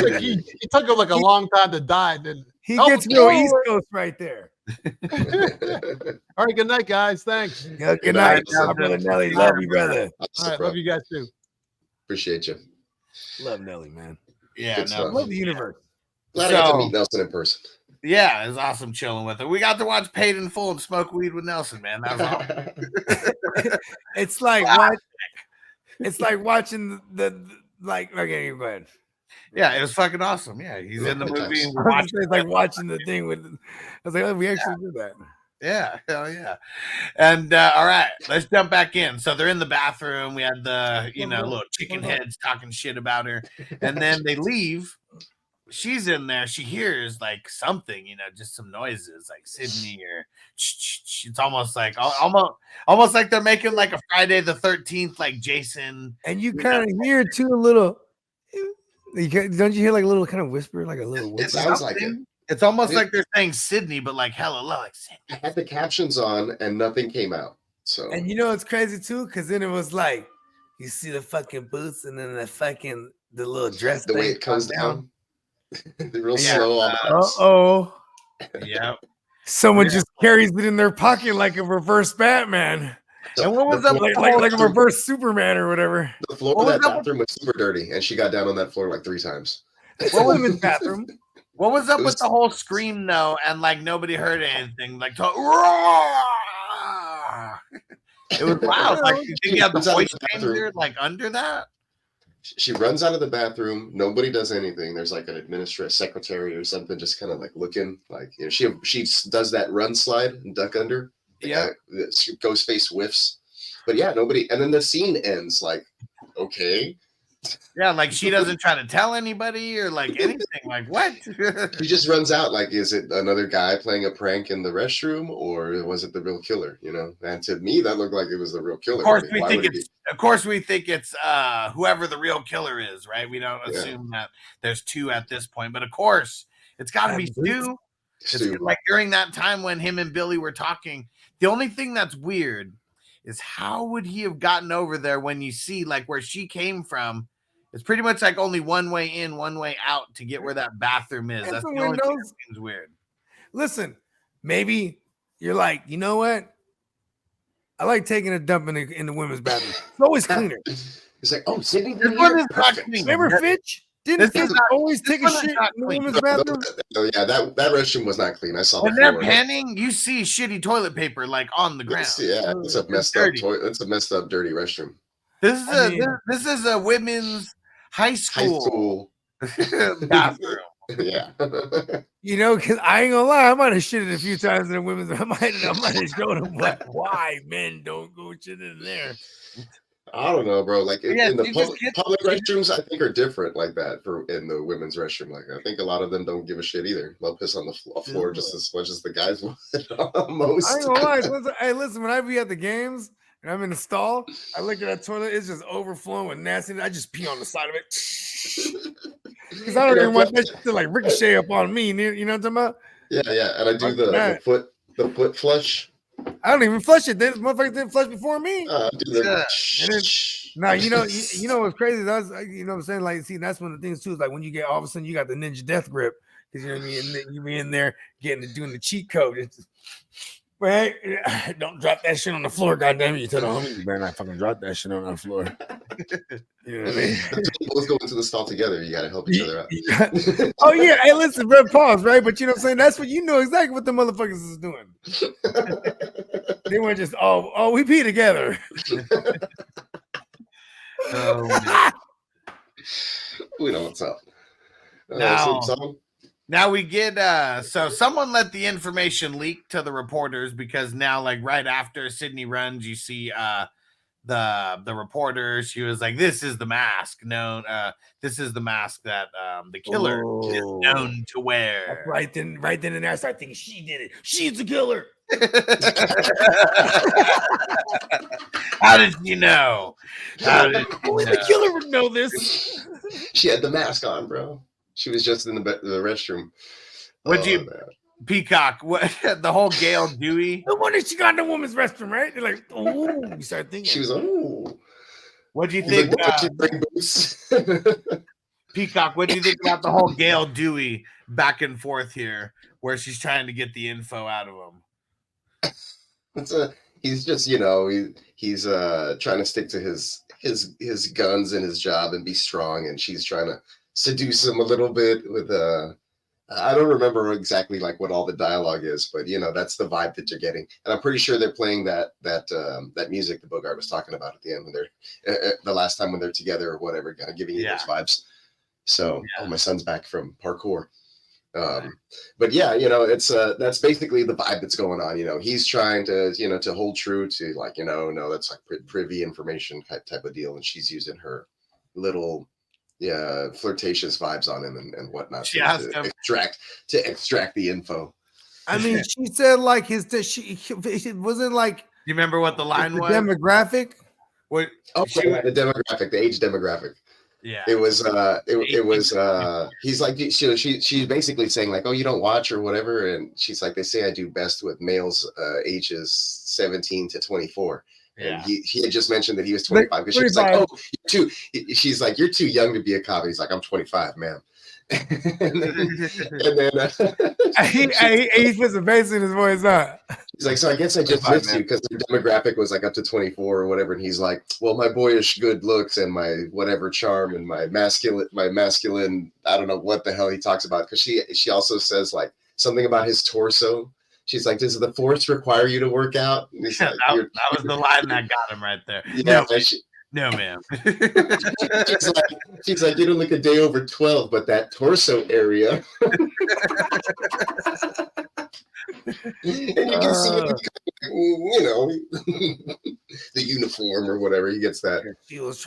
[SPEAKER 2] Like, he took him like a long time to die. Didn't
[SPEAKER 3] He
[SPEAKER 2] Oh,
[SPEAKER 3] gets real
[SPEAKER 2] oh,
[SPEAKER 3] East Coast right there.
[SPEAKER 2] All right, good night, guys. Thanks.
[SPEAKER 3] Yeah, good
[SPEAKER 4] night.
[SPEAKER 3] night, my brother Nelly. Love you, brother.
[SPEAKER 2] All right, love you guys too.
[SPEAKER 4] Appreciate you.
[SPEAKER 3] Love Nelly, man.
[SPEAKER 1] yeah,
[SPEAKER 4] Good
[SPEAKER 1] no.
[SPEAKER 4] stuff.
[SPEAKER 3] Love the universe.
[SPEAKER 4] Glad I got to
[SPEAKER 1] So-
[SPEAKER 4] meet Nelson in person.
[SPEAKER 1] Yeah, it was awesome chilling with her. We got to watch Paid in Full and smoke weed with Nelson, man. That was awesome.
[SPEAKER 3] It's like watching the like. Okay, go ahead.
[SPEAKER 1] Yeah, it was fucking awesome. Yeah, he's in the
[SPEAKER 4] Good
[SPEAKER 1] movie.
[SPEAKER 4] times.
[SPEAKER 1] And we're watching
[SPEAKER 3] It's like watching the thing with. I was like, oh, we actually did that.
[SPEAKER 1] Yeah, hell yeah. And all right, let's jump back in. So they're in the bathroom. We had the, little chicken heads talking shit about her. And then they leave. She's in there. She hears like something, just some noises like Sidney or it's almost like almost like they're making like a Friday the 13th, like Jason.
[SPEAKER 3] And you kind of hear too a little. Don't you hear like a little kind of whisper, like a little
[SPEAKER 4] It
[SPEAKER 3] whisper?
[SPEAKER 4] sounds like it.
[SPEAKER 1] It's almost like they're saying Sidney, but like hella low, like Sidney.
[SPEAKER 4] I had the captions on and nothing came out. So
[SPEAKER 3] And it's crazy too, because then it was like you see the fucking boots and then the little dress.
[SPEAKER 4] the way
[SPEAKER 3] thing
[SPEAKER 4] it comes down, real
[SPEAKER 1] Yeah,
[SPEAKER 4] slow. On the eyes.
[SPEAKER 3] Oh,
[SPEAKER 1] Yeah.
[SPEAKER 3] someone
[SPEAKER 1] Yeah.
[SPEAKER 3] just carries it in their pocket like a reverse Batman,
[SPEAKER 1] And what was
[SPEAKER 4] the
[SPEAKER 1] up
[SPEAKER 4] floor-
[SPEAKER 1] with
[SPEAKER 3] like a reverse Superman or whatever.
[SPEAKER 4] The floor
[SPEAKER 1] What
[SPEAKER 4] of
[SPEAKER 1] was
[SPEAKER 4] that
[SPEAKER 1] up with-
[SPEAKER 4] bathroom was super dirty, and she got down on that floor like 3 times.
[SPEAKER 3] It's a women's bathroom.
[SPEAKER 1] What was up
[SPEAKER 4] It
[SPEAKER 1] with
[SPEAKER 4] was-
[SPEAKER 1] the whole scream though, and like nobody heard anything? Like, it was loud. Like, you think you have the
[SPEAKER 4] Comes out of
[SPEAKER 1] voice
[SPEAKER 4] the bathroom.
[SPEAKER 1] changer like under that?
[SPEAKER 4] She runs out of the bathroom. Nobody does anything. There's like an administrative secretary or something, just kind of like looking. Like she does that run slide and duck under. Ghostface whiffs. But yeah, nobody. And then the scene ends like, okay.
[SPEAKER 1] Yeah, like she doesn't try to tell anybody or like anything. Like what?
[SPEAKER 4] She just runs out. Like, is it another guy playing a prank in the restroom, or was it the real killer? You know, and to me, that looked like it was the real killer.
[SPEAKER 1] Of course, we think it's whoever the real killer is, right? We don't assume that there's two at this point, but of course, it's got to be Stu. It's like during that time when him and Billy were talking. The only thing that's weird is how would he have gotten over there when you see like where she came from? It's pretty much like only one way in, one way out to get where that bathroom is. That's the only thing that seems weird.
[SPEAKER 3] Listen, maybe you're like, you know what? I like taking a dump in the women's bathroom. It's always cleaner.
[SPEAKER 4] It's like, oh, Sidney,
[SPEAKER 3] remember Fitch? Didn't Fitch always take a shit in the women's bathroom?
[SPEAKER 4] Yeah, that restroom was not clean. I saw.
[SPEAKER 1] When they're panning, you see shitty toilet paper like on the ground.
[SPEAKER 4] It's a messed up toilet. It's a messed up, dirty restroom.
[SPEAKER 1] This is a women's high school bathroom.
[SPEAKER 4] Yeah.
[SPEAKER 3] You know, because I ain't gonna lie, I might have shitted a few times in the women's. I might have showed them like why men don't go shit in there.
[SPEAKER 4] I don't know, bro. Like in the public restrooms, I think are different like that in the women's restroom. Like I think a lot of them don't give a shit either. They'll piss on the floor just as much as the guys would. Almost.
[SPEAKER 3] I ain't gonna lie. Hey, listen, when I be at the games and I'm in the stall, I look at that toilet, it's just overflowing with nasty. I just pee on the side of it. Because I don't even want that shit to like ricochet up on me. You know what I'm talking about?
[SPEAKER 4] Yeah. And I do the foot flush.
[SPEAKER 3] I don't even flush it. This motherfucker didn't flush before me.
[SPEAKER 4] Now
[SPEAKER 3] you know what's crazy? That's you know what I'm saying. Like, see, that's one of the things too. Is like when you get all of a sudden you got the ninja death grip because you know what I mean. And you be in there doing the cheat code. It's just, well, hey, don't drop that shit on the floor, goddamn it! You tell the homies, you better not fucking drop that shit on the floor. You know what I mean?
[SPEAKER 4] Let's go into the stall together. You got to help each other out.
[SPEAKER 3] Oh yeah, hey, listen, bro, pause, right? But you know what I'm saying? That's what you know exactly what the motherfuckers is doing. They weren't just we pee together.
[SPEAKER 4] We know what's up.
[SPEAKER 1] Now we get so someone let the information leak to the reporters because now like right after Sidney runs, you see the reporter. She was like, "This is the mask. No, this is the mask that the killer is known to wear."
[SPEAKER 3] Right then and there, I started thinking she did it. She's the killer.
[SPEAKER 1] How did you know?
[SPEAKER 3] Only the killer would know this.
[SPEAKER 4] She had the mask on, bro. She was just in the restroom.
[SPEAKER 1] Peacock? What the whole Gale Dewey?
[SPEAKER 3] No wonder she got in the woman's restroom, right? They're like, oh, you start thinking.
[SPEAKER 4] She was
[SPEAKER 1] What'd you think? Peacock, what do you think about the whole Gale Dewey back and forth here, where she's trying to get the info out of him?
[SPEAKER 4] He's just, he's trying to stick to his guns and his job and be strong, and she's trying to seduce him a little bit with I don't remember exactly like what all the dialogue is, but that's the vibe that you're getting. And I'm pretty sure they're playing that music that Bogard was talking about at the end when they're the last time when they're together or whatever, kind of giving you those vibes. So my son's back from parkour. But yeah, it's that's basically the vibe that's going on. He's trying to to hold true to like no, that's like privy information type of deal, and she's using her little flirtatious vibes on him and whatnot to extract the info.
[SPEAKER 3] I mean, she said like she wasn't like.
[SPEAKER 1] You remember what the line was?
[SPEAKER 3] Demographic.
[SPEAKER 1] What?
[SPEAKER 4] The demographic, the age demographic.
[SPEAKER 1] Yeah,
[SPEAKER 4] it was he's like she's basically saying like, oh, you don't watch or whatever, and she's like, they say I do best with males ages 17 to 24.
[SPEAKER 1] Yeah,
[SPEAKER 4] and he had just mentioned that he was 25 because she was like, oh, she's like, you're too young to be a cop. He's like, I'm 25, ma'am. and then
[SPEAKER 3] he puts a bass in his voice, huh?
[SPEAKER 4] He's like, so I guess I just missed you because the demographic was like up to 24 or whatever. And he's like, well, my boyish good looks and my whatever charm and my masculine, I don't know what the hell he talks about. Because she also says like something about his torso. She's like, does the force require you to work out? And he's
[SPEAKER 1] like, that was the line that got him right there. Yeah, no, ma'am.
[SPEAKER 4] she's like, you don't look a day over 12, but that torso area. And you can see him, you know, the uniform or whatever. He gets that.
[SPEAKER 3] She was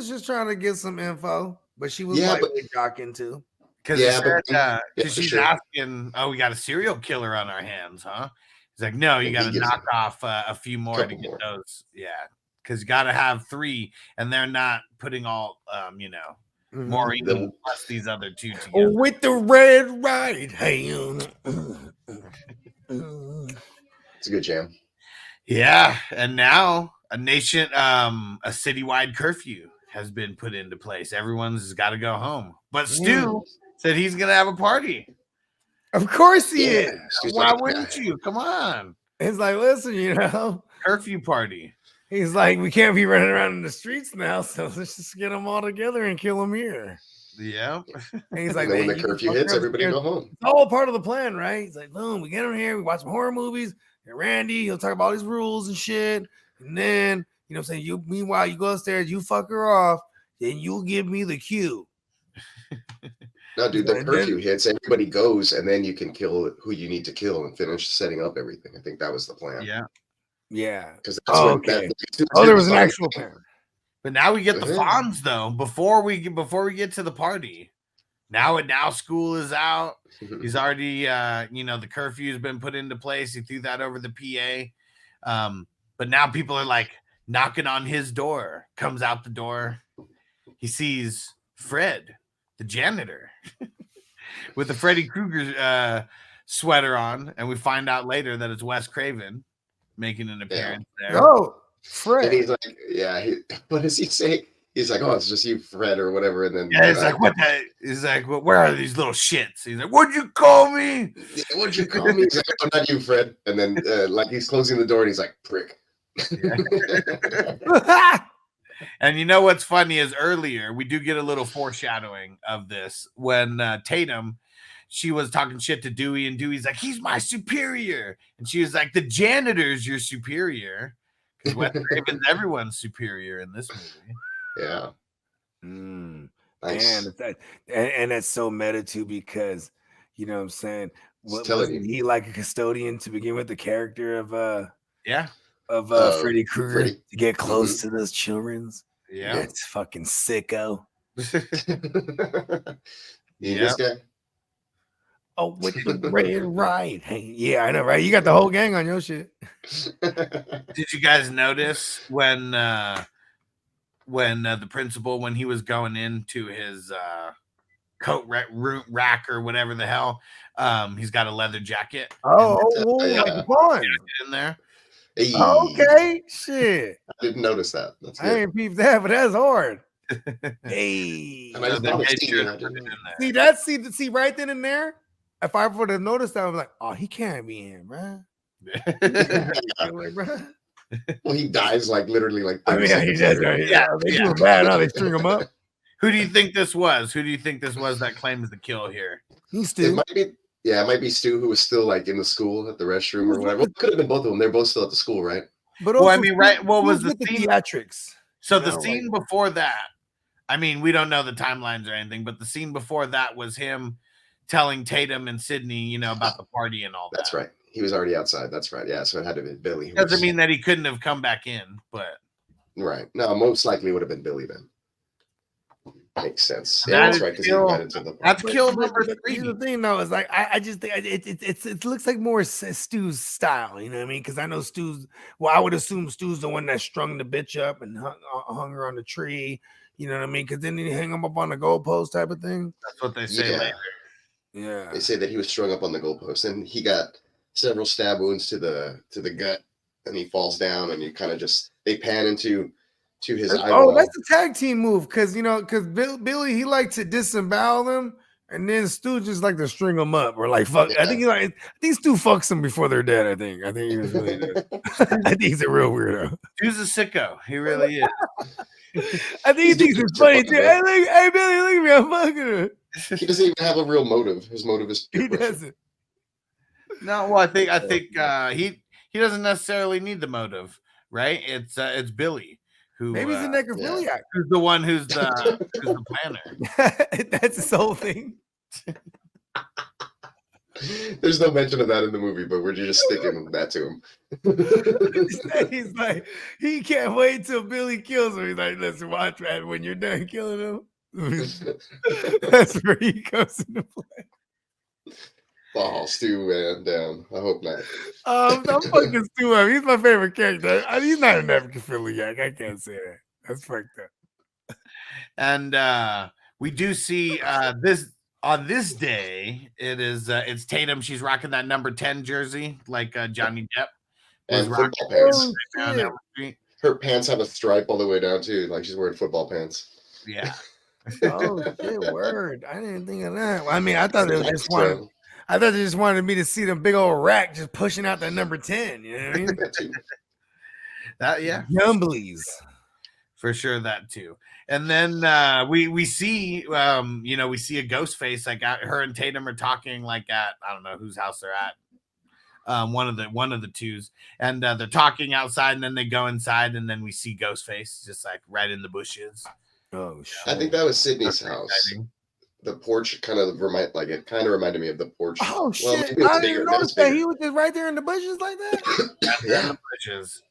[SPEAKER 3] just trying to get some info, but she was lightweight jocking too.
[SPEAKER 1] Because she's asking, "Oh, we got a serial killer on our hands, huh?" He's like, "No, you got to knock off a few more to get those." Yeah, because you got to have 3, and they're not putting all, you know, Maureen plus these other 2 together
[SPEAKER 3] with the red right hand.
[SPEAKER 4] It's a good jam.
[SPEAKER 1] Yeah, and now a citywide curfew has been put into place. Everyone's got to go home, but Stu said he's gonna have a party.
[SPEAKER 3] Of course he is.
[SPEAKER 1] Why wouldn't you? Come on.
[SPEAKER 3] It's like, listen, you know,
[SPEAKER 1] curfew party.
[SPEAKER 3] He's like, we can't be running around in the streets now, so let's just get them all together and kill them here.
[SPEAKER 1] Yeah.
[SPEAKER 3] And he's like,
[SPEAKER 4] when the curfew hits, everybody go home.
[SPEAKER 3] It's all part of the plan, right? He's like, boom, we get him here, we watch some horror movies, and Randy, he'll talk about all these rules and shit. And then, you know what I'm saying? Meanwhile, you go upstairs, you fuck her off, then you'll give me the cue.
[SPEAKER 4] No, dude, the curfew hits, everybody goes, and then you can kill who you need to kill and finish setting up everything. I think that was the plan.
[SPEAKER 1] Yeah.
[SPEAKER 3] Yeah.
[SPEAKER 4] Because
[SPEAKER 3] there was an actual plan.
[SPEAKER 1] But now we get the Fonz though. Before we get to the party, now school is out. He's already you know, the curfew's been put into place. He threw that over the PA. But now people are like knocking on his door. Comes out the door. He sees Fred, the janitor, with the Freddy Krueger sweater on, and we find out later that it's Wes Craven making an appearance there.
[SPEAKER 3] Oh, Fred.
[SPEAKER 4] And he's like, what does he say? He's like, oh, it's just you, Fred, or whatever. And then
[SPEAKER 1] he's like, what the? He's like, well, where are these little shits? He's like, what'd you call me?
[SPEAKER 4] Yeah, what'd you call me? He's like, oh, not you, Fred. And then like he's closing the door, and he's like, prick.
[SPEAKER 1] And you know what's funny is earlier we do get a little foreshadowing of this when Tatum, she was talking shit to Dewey, and Dewey's like, he's my superior, and she was like, the janitor's your superior, because Wes Craven's everyone's superior in this movie.
[SPEAKER 4] Yeah.
[SPEAKER 3] Nice. And that's so meta too, because you know what I'm saying, wasn't he like a custodian to begin with, the character of Freddy Krueger to get close to those children's?
[SPEAKER 1] Yeah,
[SPEAKER 3] that's fucking sicko.
[SPEAKER 4] This guy.
[SPEAKER 3] Oh, with the red right. Hey, yeah, I know, right? You got the whole gang on your shit.
[SPEAKER 1] Did you guys notice when the principal, when he was going into his coat rack or whatever the hell, he's got a leather jacket. In there.
[SPEAKER 4] Hey.
[SPEAKER 3] Okay, shit.
[SPEAKER 4] I didn't notice that. That's
[SPEAKER 3] I ain't peeped that, but that's hard. Hey,
[SPEAKER 4] and
[SPEAKER 3] see right then and there. If I would have noticed that, I was like, oh, he can't be in, bro.
[SPEAKER 4] Well, he dies like literally like.
[SPEAKER 3] I mean, he does. They do bad. Now they string him up.
[SPEAKER 1] Who do you think this was? Who do you think this was that claims the kill here?
[SPEAKER 3] He's Stu.
[SPEAKER 4] It might be Stu, who was still like in the school at the restroom or whatever. Well, it could have been both of them. They're both still at the school, right?
[SPEAKER 1] But also, well, I mean, right? What was the
[SPEAKER 3] theatrics?
[SPEAKER 1] So the scene before that, I mean, we don't know the timelines or anything, but the scene before that was him telling Tatum and Sidney, you know, about the party and all that.
[SPEAKER 4] That's right. He was already outside. That's right. Yeah. So it had to be Billy.
[SPEAKER 1] Doesn't mean that he couldn't have come back in, but.
[SPEAKER 4] Right. No, most likely would have been Billy then. Makes sense. Yeah, that's right.
[SPEAKER 1] That's kill number 3.
[SPEAKER 3] Here's the thing, though, is like I just think it looks like more Stu's style. You know what I mean? Because I know Stu's. Well, I would assume Stu's the one that strung the bitch up and hung her on the tree. You know what I mean? Because then he hang him up on the goalpost type of thing.
[SPEAKER 1] That's what they say later.
[SPEAKER 3] Yeah,
[SPEAKER 4] they say that he was strung up on the goalpost and he got several stab wounds to the gut, and he falls down, and you kind of just they pan into his eyeball.
[SPEAKER 3] Oh, that's a tag team move, because Billy, he liked to disembowel them, and then Stu just like to string them up or like fuck. Yeah. I think Stu fucks them before they're dead. I think he was really dead. I think he's a real weirdo.
[SPEAKER 1] He's a sicko. He really is.
[SPEAKER 3] I think he thinks it's funny too. Hey, Billy, look at me, I'm fucking her.
[SPEAKER 4] He doesn't even have a real motive. His motive is
[SPEAKER 3] he doesn't.
[SPEAKER 1] No, well, I think he doesn't necessarily need the motive, right? It's Billy. Who,
[SPEAKER 3] maybe he's a necrophiliac.
[SPEAKER 1] Who's the one who's the planner?
[SPEAKER 3] That's his whole thing.
[SPEAKER 4] There's no mention of that in the movie, but we're just sticking that to him.
[SPEAKER 3] He's like, he can't wait till Billy kills him. He's like, listen, watch, man. When you're done killing him, that's where he comes into play.
[SPEAKER 4] Ball Stu, man, down. I hope not.
[SPEAKER 3] I'm fucking Stu. He's my favorite character. He's not an African Philiac. I can't say that. That's fucked up.
[SPEAKER 1] And we do see this on this day. It's Tatum. She's rocking that number 10 jersey, like Johnny Depp was
[SPEAKER 4] And
[SPEAKER 1] rocking.
[SPEAKER 4] football pants.
[SPEAKER 1] Down Elm Street.
[SPEAKER 4] Her pants have a stripe all the way down too, like she's wearing football pants.
[SPEAKER 1] Yeah.
[SPEAKER 3] Oh shit! Word. I didn't think of that. I mean, I thought they just wanted. I thought they just wanted me to see the big old rack just pushing out that number 10. You know what I mean?
[SPEAKER 1] That yeah.
[SPEAKER 3] Yumblies.
[SPEAKER 1] For sure, that too. And then we see we see a ghost face, like her and Tatum are talking like at I don't know whose house they're at. One of the twos, and they're talking outside, and then they go inside, and then we see Ghostface just like right in the bushes.
[SPEAKER 3] Oh shit!
[SPEAKER 4] I think that was Sidney's house.
[SPEAKER 1] Exciting.
[SPEAKER 4] The porch kind of reminded me of the porch.
[SPEAKER 3] Oh shit!
[SPEAKER 4] Well, maybe
[SPEAKER 3] I
[SPEAKER 4] it's
[SPEAKER 3] didn't
[SPEAKER 4] bigger.
[SPEAKER 3] notice that he was just right there in the bushes like that.
[SPEAKER 1] Yeah. In the bushes.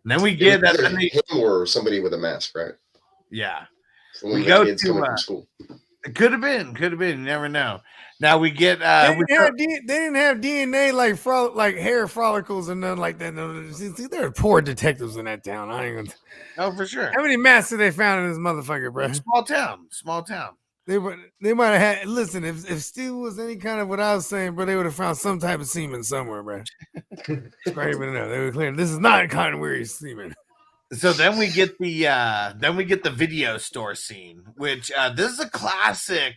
[SPEAKER 1] And then we get that.
[SPEAKER 4] Him or somebody with a mask, right?
[SPEAKER 1] Yeah.
[SPEAKER 4] So when
[SPEAKER 1] We
[SPEAKER 4] the
[SPEAKER 1] go
[SPEAKER 4] kids
[SPEAKER 1] to,
[SPEAKER 4] coming from school.
[SPEAKER 1] It could have been. You never know. Now we get.
[SPEAKER 3] They didn't have DNA like hair follicles and nothing like that. No, see, there are poor detectives in that town. I ain't gonna.
[SPEAKER 1] Oh, for sure.
[SPEAKER 3] How many masks did they found in this motherfucker, bro?
[SPEAKER 1] Small town.
[SPEAKER 3] They might have had. Listen, if Steve was any kind of what I was saying, bro, they would have found some type of semen somewhere, bro. Scraping it up. They were clear. This is not kind of weird semen.
[SPEAKER 1] So then we get the video store scene, which this is a classic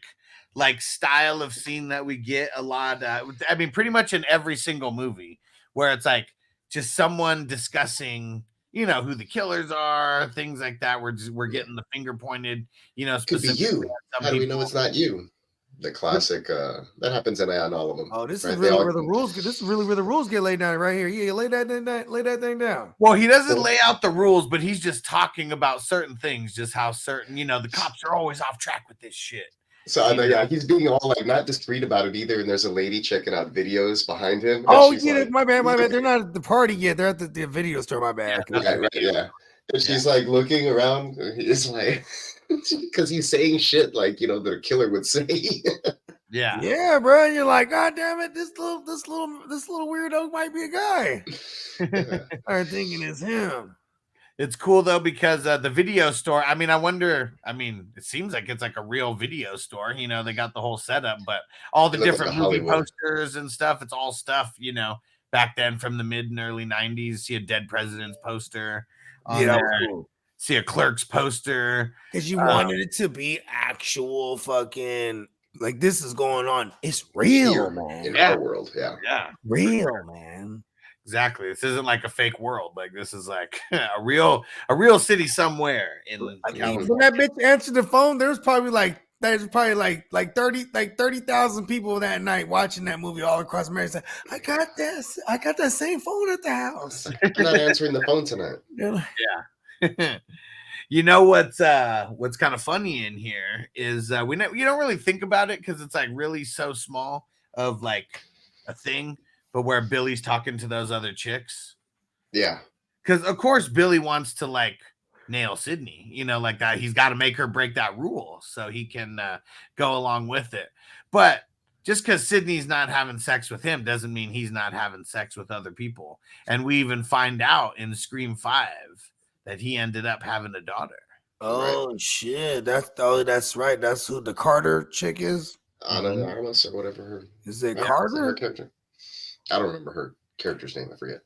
[SPEAKER 1] like style of scene that we get a lot. I mean, pretty much in every single movie where it's like just someone discussing, who the killers are, things like that. We're getting the finger pointed,
[SPEAKER 4] Could be you. How do we know it's not you? The classic that happens in all of them.
[SPEAKER 3] Oh, this
[SPEAKER 4] right?
[SPEAKER 3] is really where the rules. This is really where the rules get laid down right here. Yeah, lay that thing down.
[SPEAKER 1] Well, he doesn't lay out the rules, but he's just talking about certain things, just how certain, the cops are always off track with this shit.
[SPEAKER 4] So he's being all like not discreet about it either. And there's a lady checking out videos behind him.
[SPEAKER 3] Oh yeah, like, my bad. They're not at the party yet. They're at the video store. My bad.
[SPEAKER 4] Yeah. And she's like looking around. It's like because he's saying shit like the killer would say.
[SPEAKER 1] Yeah,
[SPEAKER 3] bro. And you're like, God damn it, this little weirdo might be a guy. I'm thinking it's him.
[SPEAKER 1] It's cool though because the video store. I mean, I wonder. I mean, it seems like it's like a real video store. They got the whole setup, but all the different movie posters and stuff. It's all stuff back then from the mid and early '90s. See a Dead President's poster.
[SPEAKER 3] Cool.
[SPEAKER 1] See a Clerks poster
[SPEAKER 3] because you wanted it to be actual fucking. Like this is going on. It's real, man.
[SPEAKER 4] In our world, yeah,
[SPEAKER 3] real, man.
[SPEAKER 1] Exactly. This isn't like a fake world. Like this is like a real city somewhere in California.
[SPEAKER 3] When that bitch answered the phone, there's probably like 30,000 people that night watching that movie all across America. I got that same phone at the house.
[SPEAKER 4] I'm not answering the phone tonight.
[SPEAKER 1] Yeah. You know what's kind of funny in here is you don't really think about it because it's like really so small of like a thing, but where Billy's talking to those other chicks.
[SPEAKER 4] Yeah.
[SPEAKER 1] Because of course Billy wants to like nail Sidney, like that. He's got to make her break that rule so he can go along with it. But just because Sidney's not having sex with him doesn't mean he's not having sex with other people. And we even find out in Scream 5 that he ended up having a daughter.
[SPEAKER 3] Oh right. Shit! That's right. That's who the Carter chick is.
[SPEAKER 4] Anna Armas or whatever her.
[SPEAKER 3] Is it Carter?
[SPEAKER 4] Her character. I don't remember her character's name. I forget.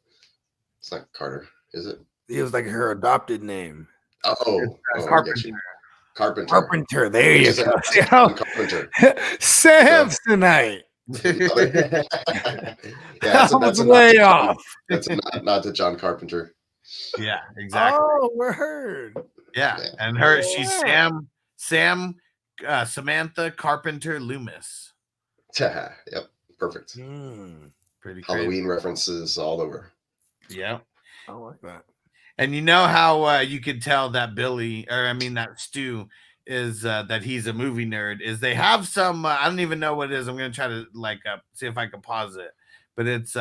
[SPEAKER 4] It's not Carter, is it?
[SPEAKER 3] It was like her adopted name.
[SPEAKER 1] Carpenter.
[SPEAKER 4] Carpenter.
[SPEAKER 3] There you go.
[SPEAKER 4] Carpenter.
[SPEAKER 3] Samsonite.
[SPEAKER 4] That's
[SPEAKER 3] way off.
[SPEAKER 4] That's not to John Carpenter.
[SPEAKER 1] Yeah, exactly.
[SPEAKER 3] Oh, word.
[SPEAKER 1] Yeah, and she's Samantha Carpenter Loomis.
[SPEAKER 4] Yep, perfect.
[SPEAKER 1] Pretty
[SPEAKER 4] Halloween
[SPEAKER 1] crazy.
[SPEAKER 4] references all over.
[SPEAKER 1] Yeah,
[SPEAKER 3] I like that.
[SPEAKER 1] And you know how you could tell that that Stu is that he's a movie nerd. Is they have some I don't even know what it is. I'm gonna try to see if I can pause it, but it's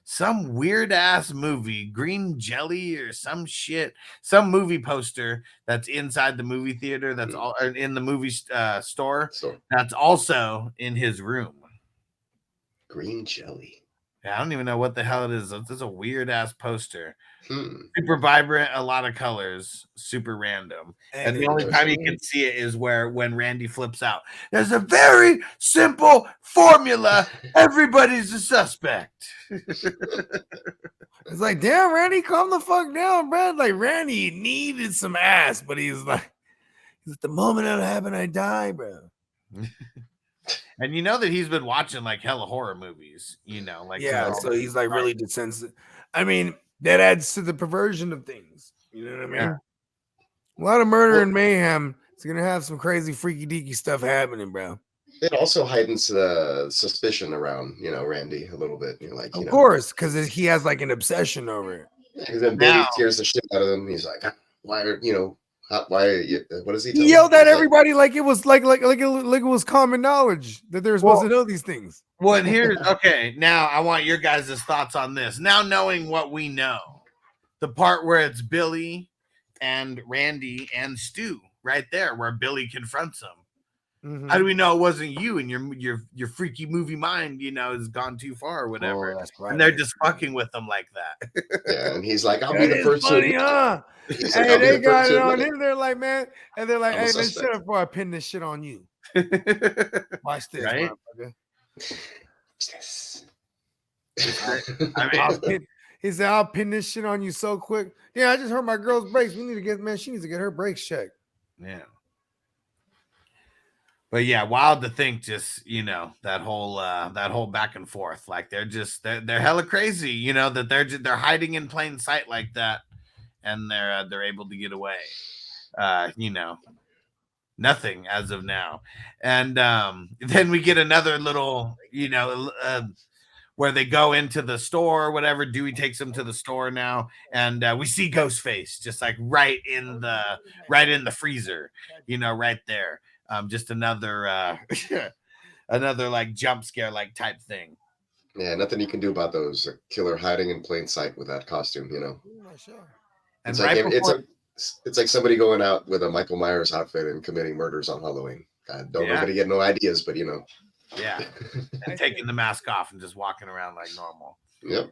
[SPEAKER 1] some weird ass movie, Green Jelly or some shit, some movie poster that's inside the movie theater. That's all in the movie store. That's also in his room.
[SPEAKER 4] Green Jelly.
[SPEAKER 1] Yeah, I don't even know what the hell it is. It's a weird ass poster. Super vibrant, a lot of colors, super random. And the only time you can see it is when Randy flips out. There's a very simple formula. Everybody's a suspect.
[SPEAKER 3] It's like, damn, Randy, calm the fuck down, bro. Like, Randy needed some ass, but he's like, the moment that happened, I die, bro.
[SPEAKER 1] And you know that he's been watching like hella horror movies,
[SPEAKER 3] so he's like really desensitive. I mean, that adds to the perversion of things. You know what I mean?
[SPEAKER 1] Yeah.
[SPEAKER 3] A lot of murder and mayhem. It's gonna have some crazy, freaky deaky stuff happening, bro.
[SPEAKER 4] It also heightens the suspicion around, Randy a little bit. You're like,
[SPEAKER 3] of course, because he has like an obsession over it.
[SPEAKER 4] Because then Billy tears the shit out of him. He's like, why are what does he tell
[SPEAKER 3] He yelled at everybody like it was like it was common knowledge that they were supposed to know these things.
[SPEAKER 1] Well, here's okay. Now I want your guys' thoughts on this. Now knowing what we know, the part where it's Billy and Randy and Stu right there, where Billy confronts him. Mm-hmm. How do we know it wasn't you and your freaky movie mind, has gone too far or whatever? That's right. And they're just fucking with them like that.
[SPEAKER 4] Yeah, and he's like, I'll be the first
[SPEAKER 3] funny, huh? Hey, they got it on him. They're like, man, and they're like, hey, man, shut up before I pin this shit on you. Watch this, right? Yes. He said, I'll pin this shit on you so quick. Yeah, I just heard my girl's brakes. She needs to get her brakes checked.
[SPEAKER 1] Yeah. But yeah, wild to think just, that whole back and forth. Like they're hella crazy, that they're hiding in plain sight like that. And they're able to get away. Nothing as of now. And then we get another little, where they go into the store or whatever. Dewey takes them to the store now, and we see Ghostface just like right in the freezer, right there. Just another like jump scare like type thing.
[SPEAKER 4] Yeah, nothing you can do about those. A killer hiding in plain sight with that costume,
[SPEAKER 1] And
[SPEAKER 4] it's like somebody going out with a Michael Myers outfit and committing murders on Halloween. God, don't nobody get no ideas, but
[SPEAKER 1] Yeah, and taking the mask off and just walking around like normal.
[SPEAKER 4] Yep.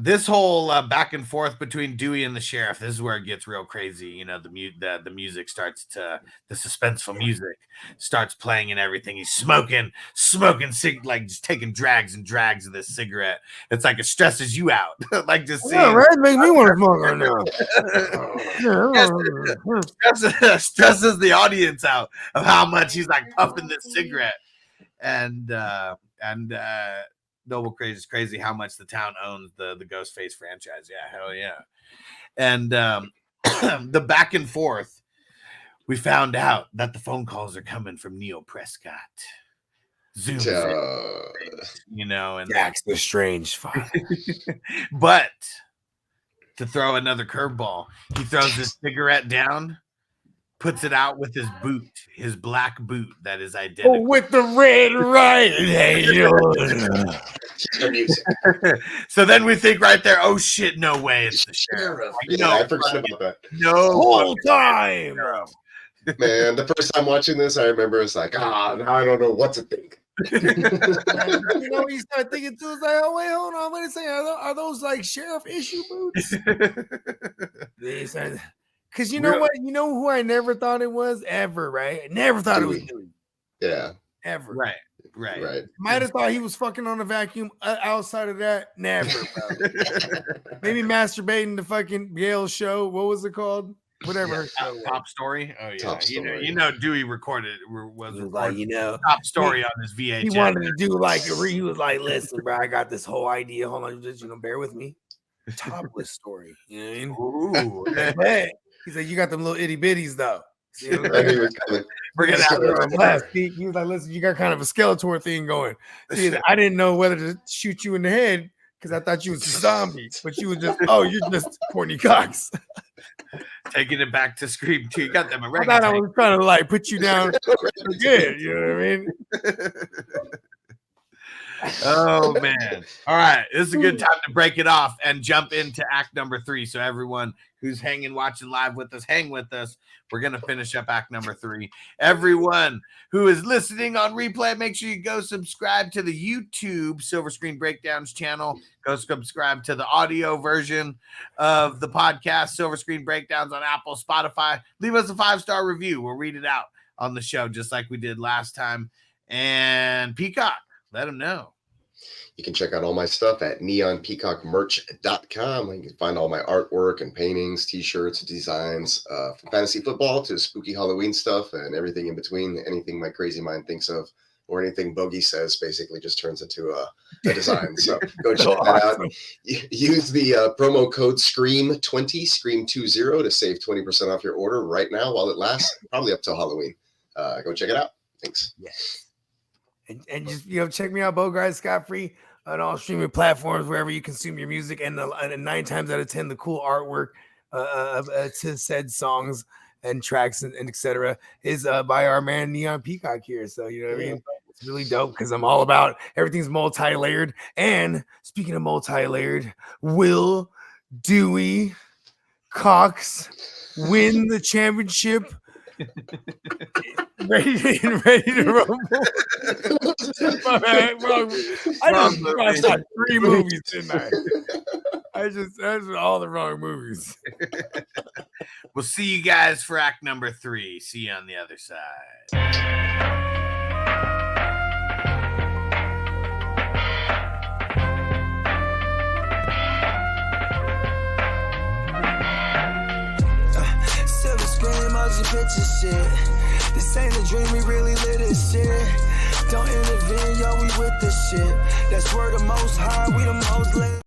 [SPEAKER 1] This whole back and forth between Dewey and the sheriff, this is where it gets real crazy. The music starts the suspenseful music starts playing and everything. He's smoking, like just taking drags of this cigarette. It's like it stresses you out. Like just seeing.
[SPEAKER 3] Yeah, right. Makes me want to smoke right
[SPEAKER 1] now. Stresses the audience out of how much he's like puffing this cigarette. And Noble Crazy is crazy how much the town owns the Ghostface franchise. Yeah, hell yeah. And the back and forth, we found out that the phone calls are coming from Neil Prescott. Zoom, and
[SPEAKER 3] Jack's the strange father.
[SPEAKER 1] But to throw another curveball, he throws his cigarette down, puts it out with his black boot that is identical.
[SPEAKER 3] With the red right.
[SPEAKER 1] So then we think right there, oh shit, no way, it's the sheriff.
[SPEAKER 4] I forgot about that.
[SPEAKER 1] No
[SPEAKER 3] whole time.
[SPEAKER 4] Man, the first time watching this, I remember it's like, now I don't know what to think.
[SPEAKER 3] You start thinking too, it's like, oh wait, hold on, wait a second, are those like sheriff issue boots? Because you know what? You know who I never thought it was ever, right? I never thought Dewey. It was Dewey.
[SPEAKER 4] Yeah.
[SPEAKER 3] Ever.
[SPEAKER 1] Right.
[SPEAKER 3] Might have thought he was fucking on a vacuum. Outside of that, never. Maybe masturbating the fucking Gale show. What was it called? Whatever.
[SPEAKER 1] Top Story. Oh yeah.
[SPEAKER 4] Top Story.
[SPEAKER 1] Dewey recorded was
[SPEAKER 3] like
[SPEAKER 1] Top Story on his VHS.
[SPEAKER 3] He wanted to do like he was like, listen, bro, I got this whole idea. Hold on, just bear with me. Topless story. You know what I mean? Ooh. He said, you got them little itty bitties though. He was like, listen, you got kind of a Skeletor thing going. See, I didn't know whether to shoot you in the head because I thought you was a zombie, but you was just, you're just Courteney Cox.
[SPEAKER 1] Taking it back to Scream 2. You got them
[SPEAKER 3] I thought I was trying to like put you down good. You know what I mean?
[SPEAKER 1] Oh man. All right. This is a good time to break it off and jump into act number 3. So everyone who's watching live with us, hang with us. We're going to finish up act number 3. Everyone who is listening on replay, make sure you go subscribe to the YouTube Silver Screen Breakdowns channel. Go subscribe to the audio version of the podcast, Silver Screen Breakdowns, on Apple, Spotify. Leave us a 5-star review. We'll read it out on the show just like we did last time. And Peacock, let them know.
[SPEAKER 4] You can check out all my stuff at neonpeacockmerch.com. You can find all my artwork and paintings, t-shirts, designs, from fantasy football to spooky Halloween stuff and everything in between. Anything my crazy mind thinks of or anything Bogey says basically just turns into a design. So go check that out. Use the promo code SCREAM20, SCREAM20 to save 20% off your order right now while it lasts, probably up till Halloween. Go check it out. Thanks.
[SPEAKER 3] Yes. And just check me out, Bogard Scot-Free, on all streaming platforms wherever you consume your music, and 9 times out of 10 the cool artwork to said songs and tracks and etc. is by our man Neon Peacock here. So you know what I mean? It's really dope because I'm all about everything's multi-layered. And speaking of multi-layered, will Dewey Cox win the championship? ready to rumble. I just watched 3 movies tonight. That's all the wrong movies.
[SPEAKER 1] We'll see you guys for act number 3. See you on the other side.
[SPEAKER 5] Picture shit. This ain't a dream, we really live this shit. Don't intervene, yo, we with this shit. That's where the most high, we the most lit.